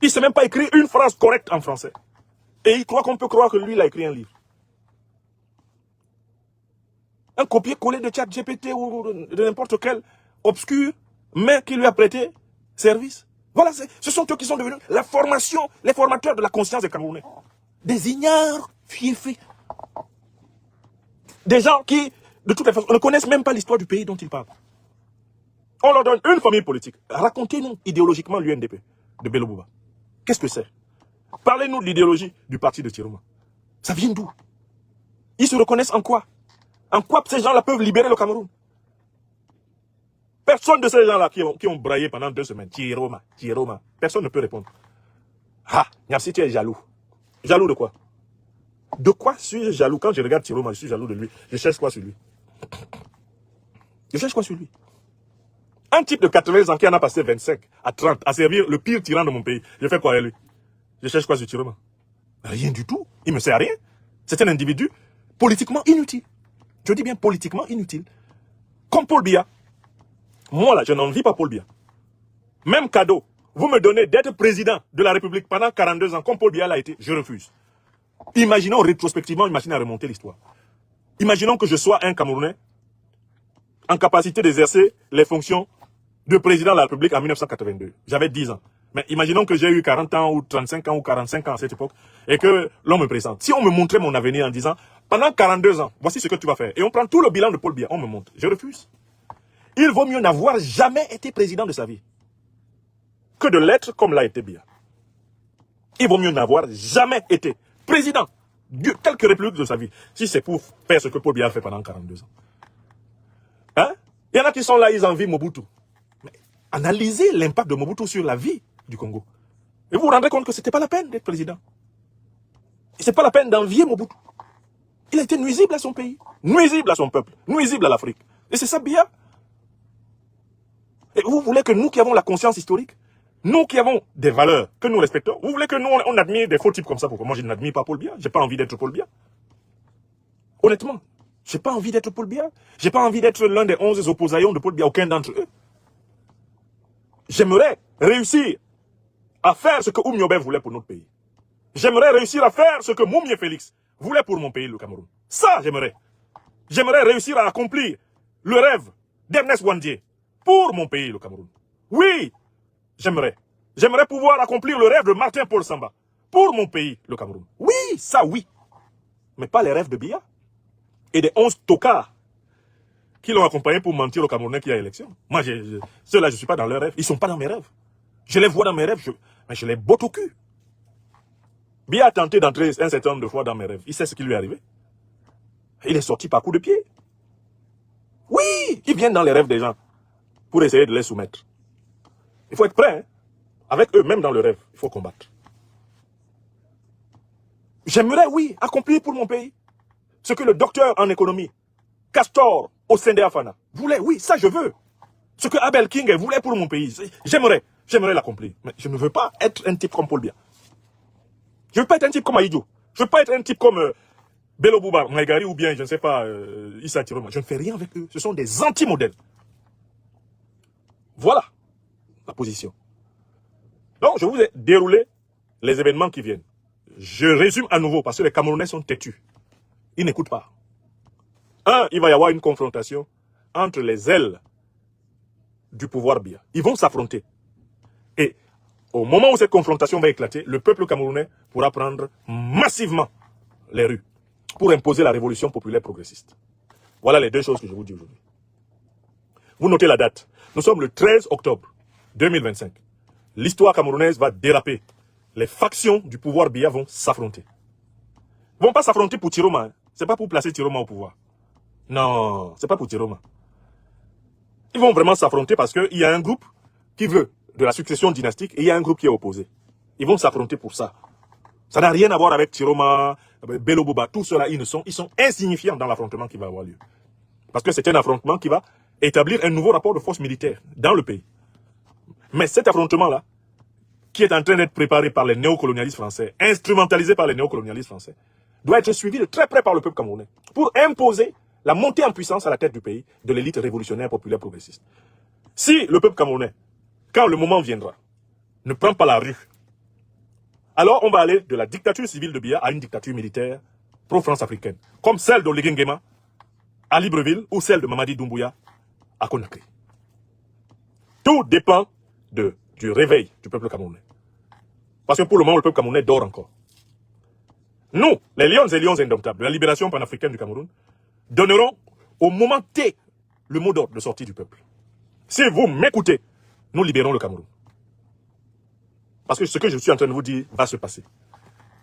Il ne sait même pas écrire une phrase correcte en français. Et il croit qu'on peut croire que lui, il a écrit un livre. Un copier-coller de ChatGPT ou de n'importe quel obscur, mais qui lui a prêté service. Voilà, ce sont eux qui sont devenus la formation, les formateurs de la conscience des Camerounais. Des ignares fiefés. Des gens qui, de toutes les façons, ne connaissent même pas l'histoire du pays dont ils parlent. On leur donne une famille politique. Racontez-nous idéologiquement l'UNDP de Bello Bouba. Qu'est-ce que c'est? Parlez-nous de l'idéologie du parti de Tiroma. Ça vient d'où? Ils se reconnaissent en quoi? En quoi ces gens-là peuvent libérer le Cameroun? Personne de ces gens-là qui ont braillé pendant 2 semaines. Tiroma, Tiroma. Personne ne peut répondre. Ah, Niamsi, tu es jaloux. Jaloux de quoi? De quoi suis-je jaloux? Quand je regarde Tiroma, je suis jaloux de lui. Je cherche quoi sur lui? Je cherche quoi sur lui? Un type de 80 ans qui en a passé 25 à 30 à servir le pire tyran de mon pays. Je fais quoi avec lui? Je cherche quoi sur Tiroma? Rien du tout. Il ne me sert à rien. C'est un individu politiquement inutile. Je dis bien politiquement inutile. Comme Paul Biya. Moi là, je n'envie pas Paul Biya. Même cadeau. Vous me donnez d'être président de la République pendant 42 ans, comme Paul Biya l'a été, je refuse. Imaginons rétrospectivement, imaginez à remonter l'histoire. Imaginons que je sois un Camerounais en capacité d'exercer les fonctions de président de la République en 1982. J'avais 10 ans. Mais imaginons que j'ai eu 40 ans ou 35 ans ou 45 ans à cette époque et que l'on me présente. Si on me montrait mon avenir en disant, pendant 42 ans, voici ce que tu vas faire. Et on prend tout le bilan de Paul Biya, on me montre. Je refuse. Il vaut mieux n'avoir jamais été président de sa vie que de l'être comme l'a été Biya. Il vaut mieux n'avoir jamais été président de quelque république de sa vie si c'est pour faire ce que Paul Biya a fait pendant 42 ans. Hein? Il y en a qui sont là, ils envient Mobutu. Mais analysez l'impact de Mobutu sur la vie du Congo. Et vous vous rendrez compte que ce n'était pas la peine d'être président. Ce n'est pas la peine d'envier Mobutu. Il a été nuisible à son pays, nuisible à son peuple, nuisible à l'Afrique. Et c'est ça Biya. Et vous voulez que nous qui avons la conscience historique, nous qui avons des valeurs que nous respectons, vous voulez que nous on admire des faux types comme ça? Pourquoi? Moi je n'admire pas Paul Biya. J'ai pas envie d'être Paul Biya. Honnêtement, j'ai pas envie d'être Paul Biya. J'ai pas envie d'être l'un des 11 opposaillons de Paul Biya, aucun d'entre eux. J'aimerais réussir à faire ce que Oumyobé voulait pour notre pays. J'aimerais réussir à faire ce que Moumié Félix voulait pour mon pays, le Cameroun. Ça, j'aimerais. J'aimerais réussir à accomplir le rêve d'Ernest Wandier pour mon pays, le Cameroun. Oui, j'aimerais. J'aimerais pouvoir accomplir le rêve de Martin-Paul Samba pour mon pays, le Cameroun. Oui, ça oui. Mais pas les rêves de Biya et des 11 tocards qui l'ont accompagné pour mentir au Camerounais qui a élection. Moi, ceux-là, je ne suis pas dans leurs rêves. Ils ne sont pas dans mes rêves. Je les vois dans mes rêves, mais je les botte au cul. Biya a tenté d'entrer un certain nombre de fois dans mes rêves. Il sait ce qui lui est arrivé. Il est sorti par coup de pied. Oui, il vient dans les rêves des gens pour essayer de les soumettre. Il faut être prêt, hein. Avec eux, même dans le rêve, il faut combattre. J'aimerais, oui, accomplir pour mon pays ce que le docteur en économie, Castor Osende-Afana, voulait. Oui, ça je veux. Ce que Abel King voulait pour mon pays, j'aimerais l'accomplir. Mais je ne veux pas être un type comme Paul Biya. Je ne veux pas être un type comme Aïdjo. Je ne veux pas être un type comme Bello Bouba, Maïgari ou bien, je ne sais pas, Issa Tiroma. Je ne fais rien avec eux. Ce sont des anti-modèles. Voilà la position. Donc, je vous ai déroulé les événements qui viennent. Je résume à nouveau parce que les Camerounais sont têtus. Ils n'écoutent pas. Il va y avoir une confrontation entre les ailes du pouvoir Biya. Ils vont s'affronter. Et au moment où cette confrontation va éclater, le peuple camerounais pourra prendre massivement les rues pour imposer la révolution populaire progressiste. Voilà les deux choses que je vous dis aujourd'hui. Vous notez la date. Nous sommes le 13 octobre 2025. L'histoire camerounaise va déraper. Les factions du pouvoir Biya vont s'affronter. Ils ne vont pas s'affronter pour Tiroma. Ce n'est pas pour placer Tiroma au pouvoir. Non, ce n'est pas pour Tiroma. Ils vont vraiment s'affronter parce qu'il y a un groupe qui veut de la succession dynastique et il y a un groupe qui est opposé. Ils vont s'affronter pour ça. Ça n'a rien à voir avec Tiroma, Bello Boba, tout cela, ils sont insignifiants dans l'affrontement qui va avoir lieu. Parce que c'est un affrontement qui va établir un nouveau rapport de force militaire dans le pays. Mais cet affrontement-là, qui est en train d'être préparé par les néocolonialistes français, instrumentalisé par les néocolonialistes français, doit être suivi de très près par le peuple camerounais pour imposer la montée en puissance à la tête du pays de l'élite révolutionnaire populaire progressiste. Si le peuple camerounais, quand le moment viendra, ne prend pas la rue, alors on va aller de la dictature civile de Biya à une dictature militaire pro-France africaine, comme celle d'Oligui Nguema à Libreville ou celle de Mamadi Doumbouya à Conakry. Tout dépend du réveil du peuple camerounais. Parce que pour le moment, le peuple camerounais dort encore. Nous, les lions et lions indomptables de la libération panafricaine du Cameroun, donnerons au moment T le mot d'ordre de sortie du peuple. Si vous m'écoutez, nous libérons le Cameroun. Parce que ce que je suis en train de vous dire va se passer.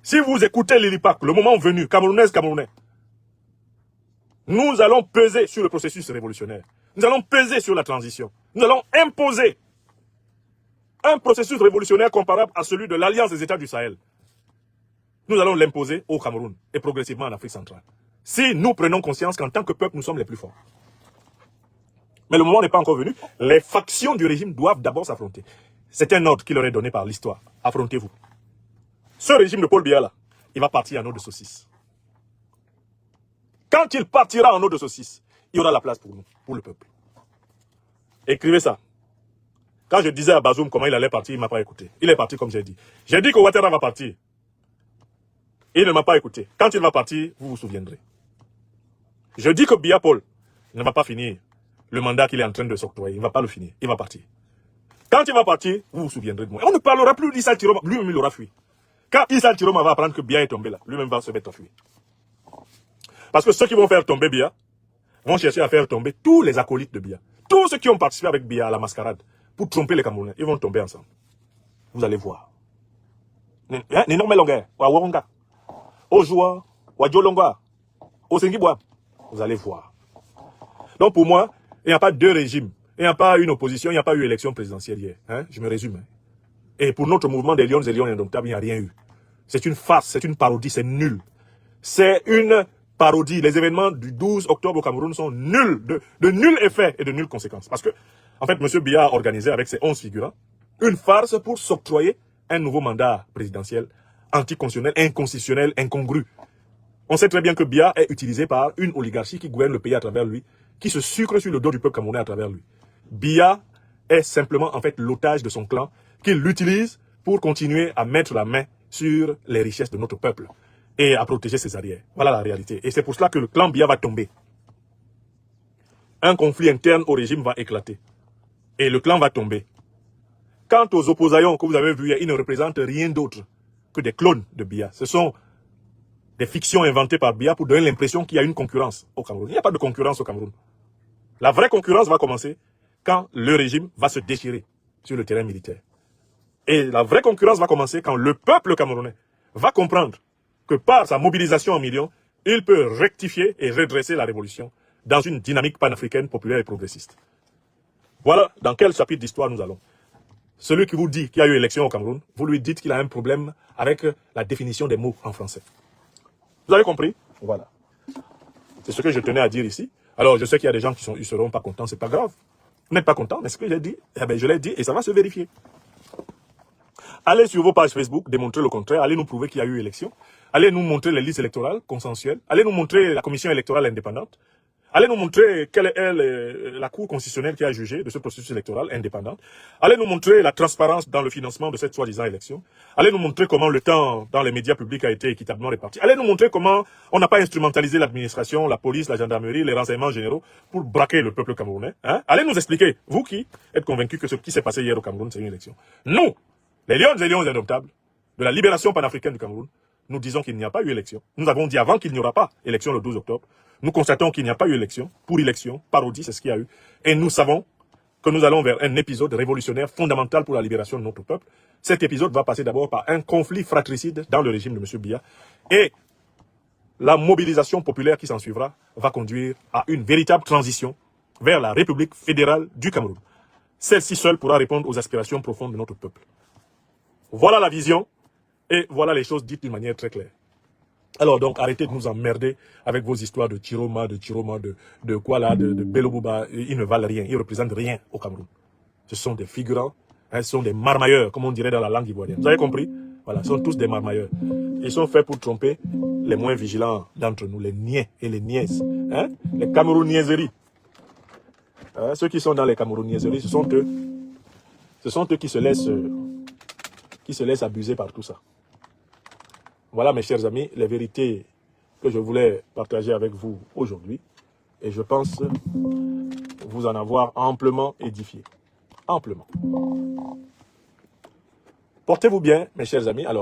Si vous écoutez l'IRIPAC, le moment venu, Camerounaises, Camerounais, nous allons peser sur le processus révolutionnaire. Nous allons peser sur la transition. Nous allons imposer un processus révolutionnaire comparable à celui de l'Alliance des États du Sahel. Nous allons l'imposer au Cameroun et progressivement en Afrique centrale. Si nous prenons conscience qu'en tant que peuple, nous sommes les plus forts. Mais le moment n'est pas encore venu. Les factions du régime doivent d'abord s'affronter. C'est un ordre qui leur est donné par l'histoire. Affrontez-vous. Ce régime de Paul Biya là, il va partir en eau de saucisse. Quand il partira en eau de saucisse, il y aura la place pour nous, pour le peuple. Écrivez ça. Quand je disais à Bazoum comment il allait partir, il ne m'a pas écouté. Il est parti comme j'ai dit. J'ai dit que Ouattara va partir. Il ne m'a pas écouté. Quand il va partir, vous vous souviendrez. Je dis que Biya Paul ne va pas finir le mandat qu'il est en train de s'octroyer. Il ne va pas le finir. Il va partir. Quand il va partir, vous vous souviendrez de moi. On ne parlera plus d'Issa Tiroma. Lui-même, il aura fui. Quand Issa Tiroma va apprendre que Biya est tombé là, lui-même va se mettre à fuir. Parce que ceux qui vont faire tomber Biya vont chercher à faire tomber tous les acolytes de Biya. Tous ceux qui ont participé avec Biya à la mascarade pour tromper les Camerounais, ils vont tomber ensemble. Vous allez voir. Nénorme longueur, Wawaronga, Ojoa, Wadjolonga, Osengibwa. Vous allez voir. Donc pour moi, il n'y a pas deux régimes. Il n'y a pas une opposition, il n'y a pas eu élection présidentielle hier. Hein? Je me résume. Hein? Et pour notre mouvement des lions et lions indomptables, il n'y a rien eu. C'est une farce, c'est une parodie, c'est nul. C'est une parodie. Les événements du 12 octobre au Cameroun sont nuls, de nul effet et de nulles conséquences. Parce que, en fait, M. Biya a organisé avec ses 11 figurants une farce pour s'octroyer un nouveau mandat présidentiel anticonstitutionnel, inconstitutionnel, incongru. On sait très bien que Biya est utilisé par une oligarchie qui gouverne le pays à travers lui, qui se sucre sur le dos du peuple camerounais à travers lui. Biya est simplement en fait l'otage de son clan qu'il l'utilise pour continuer à mettre la main sur les richesses de notre peuple et à protéger ses arrières. Voilà la réalité. Et c'est pour cela que le clan Biya va tomber. Un conflit interne au régime va éclater. Et le clan va tomber. Quant aux opposants que vous avez vus, ils ne représentent rien d'autre que des clones de Biya. Ce sont des fictions inventées par Biya pour donner l'impression qu'il y a une concurrence au Cameroun. Il n'y a pas de concurrence au Cameroun. La vraie concurrence va commencer quand le régime va se déchirer sur le terrain militaire. Et la vraie concurrence va commencer quand le peuple camerounais va comprendre que par sa mobilisation en millions, il peut rectifier et redresser la révolution dans une dynamique panafricaine populaire et progressiste. Voilà dans quel chapitre d'histoire nous allons. Celui qui vous dit qu'il y a eu élection au Cameroun, vous lui dites qu'il a un problème avec la définition des mots en français. Vous avez compris? Voilà. C'est ce que je tenais à dire ici. Alors, je sais qu'il y a des gens qui ne seront pas contents, c'est pas grave. Vous n'êtes pas content, mais ce que j'ai dit, eh bien, je l'ai dit et ça va se vérifier. Allez sur vos pages Facebook, démontrer le contraire, allez nous prouver qu'il y a eu élection. Allez nous montrer les listes électorales consensuelles. Allez nous montrer la commission électorale indépendante. Allez nous montrer quelle est la Cour constitutionnelle qui a jugé de ce processus électoral indépendant. Allez nous montrer la transparence dans le financement de cette soi-disant élection. Allez nous montrer comment le temps dans les médias publics a été équitablement réparti. Allez nous montrer comment on n'a pas instrumentalisé l'administration, la police, la gendarmerie, les renseignements généraux pour braquer le peuple camerounais. Hein? Allez nous expliquer, vous qui êtes convaincus que ce qui s'est passé hier au Cameroun, c'est une élection. Nous, les lions et lions indomptables de la libération panafricaine du Cameroun, nous disons qu'il n'y a pas eu élection. Nous avons dit avant qu'il n'y aura pas élection le 12 octobre. Nous constatons qu'il n'y a pas eu élection, pour élection, parodie, c'est ce qu'il y a eu. Et nous savons que nous allons vers un épisode révolutionnaire fondamental pour la libération de notre peuple. Cet épisode va passer d'abord par un conflit fratricide dans le régime de M. Biya. Et la mobilisation populaire qui s'en suivra va conduire à une véritable transition vers la République fédérale du Cameroun. Celle-ci seule pourra répondre aux aspirations profondes de notre peuple. Voilà la vision et voilà les choses dites d'une manière très claire. Alors donc, arrêtez de nous emmerder avec vos histoires de Chiroma, de quoi là, de Bello Bouba. Ils ne valent rien, ils ne représentent rien au Cameroun. Ce sont des figurants, hein, ce sont des marmailleurs, comme on dirait dans la langue ivoirienne. Vous avez compris? Voilà, ce sont tous des marmailleurs. Ils sont faits pour tromper les moins vigilants d'entre nous, les niais et les niaises. Hein? Les Camerouniaiseries. Hein? Ceux qui sont dans les Camerouniaiseries, ce sont eux qui se laissent abuser par tout ça. Voilà, mes chers amis, les vérités que je voulais partager avec vous aujourd'hui. Et je pense vous en avoir amplement édifié. Amplement. Portez-vous bien, mes chers amis. Alors,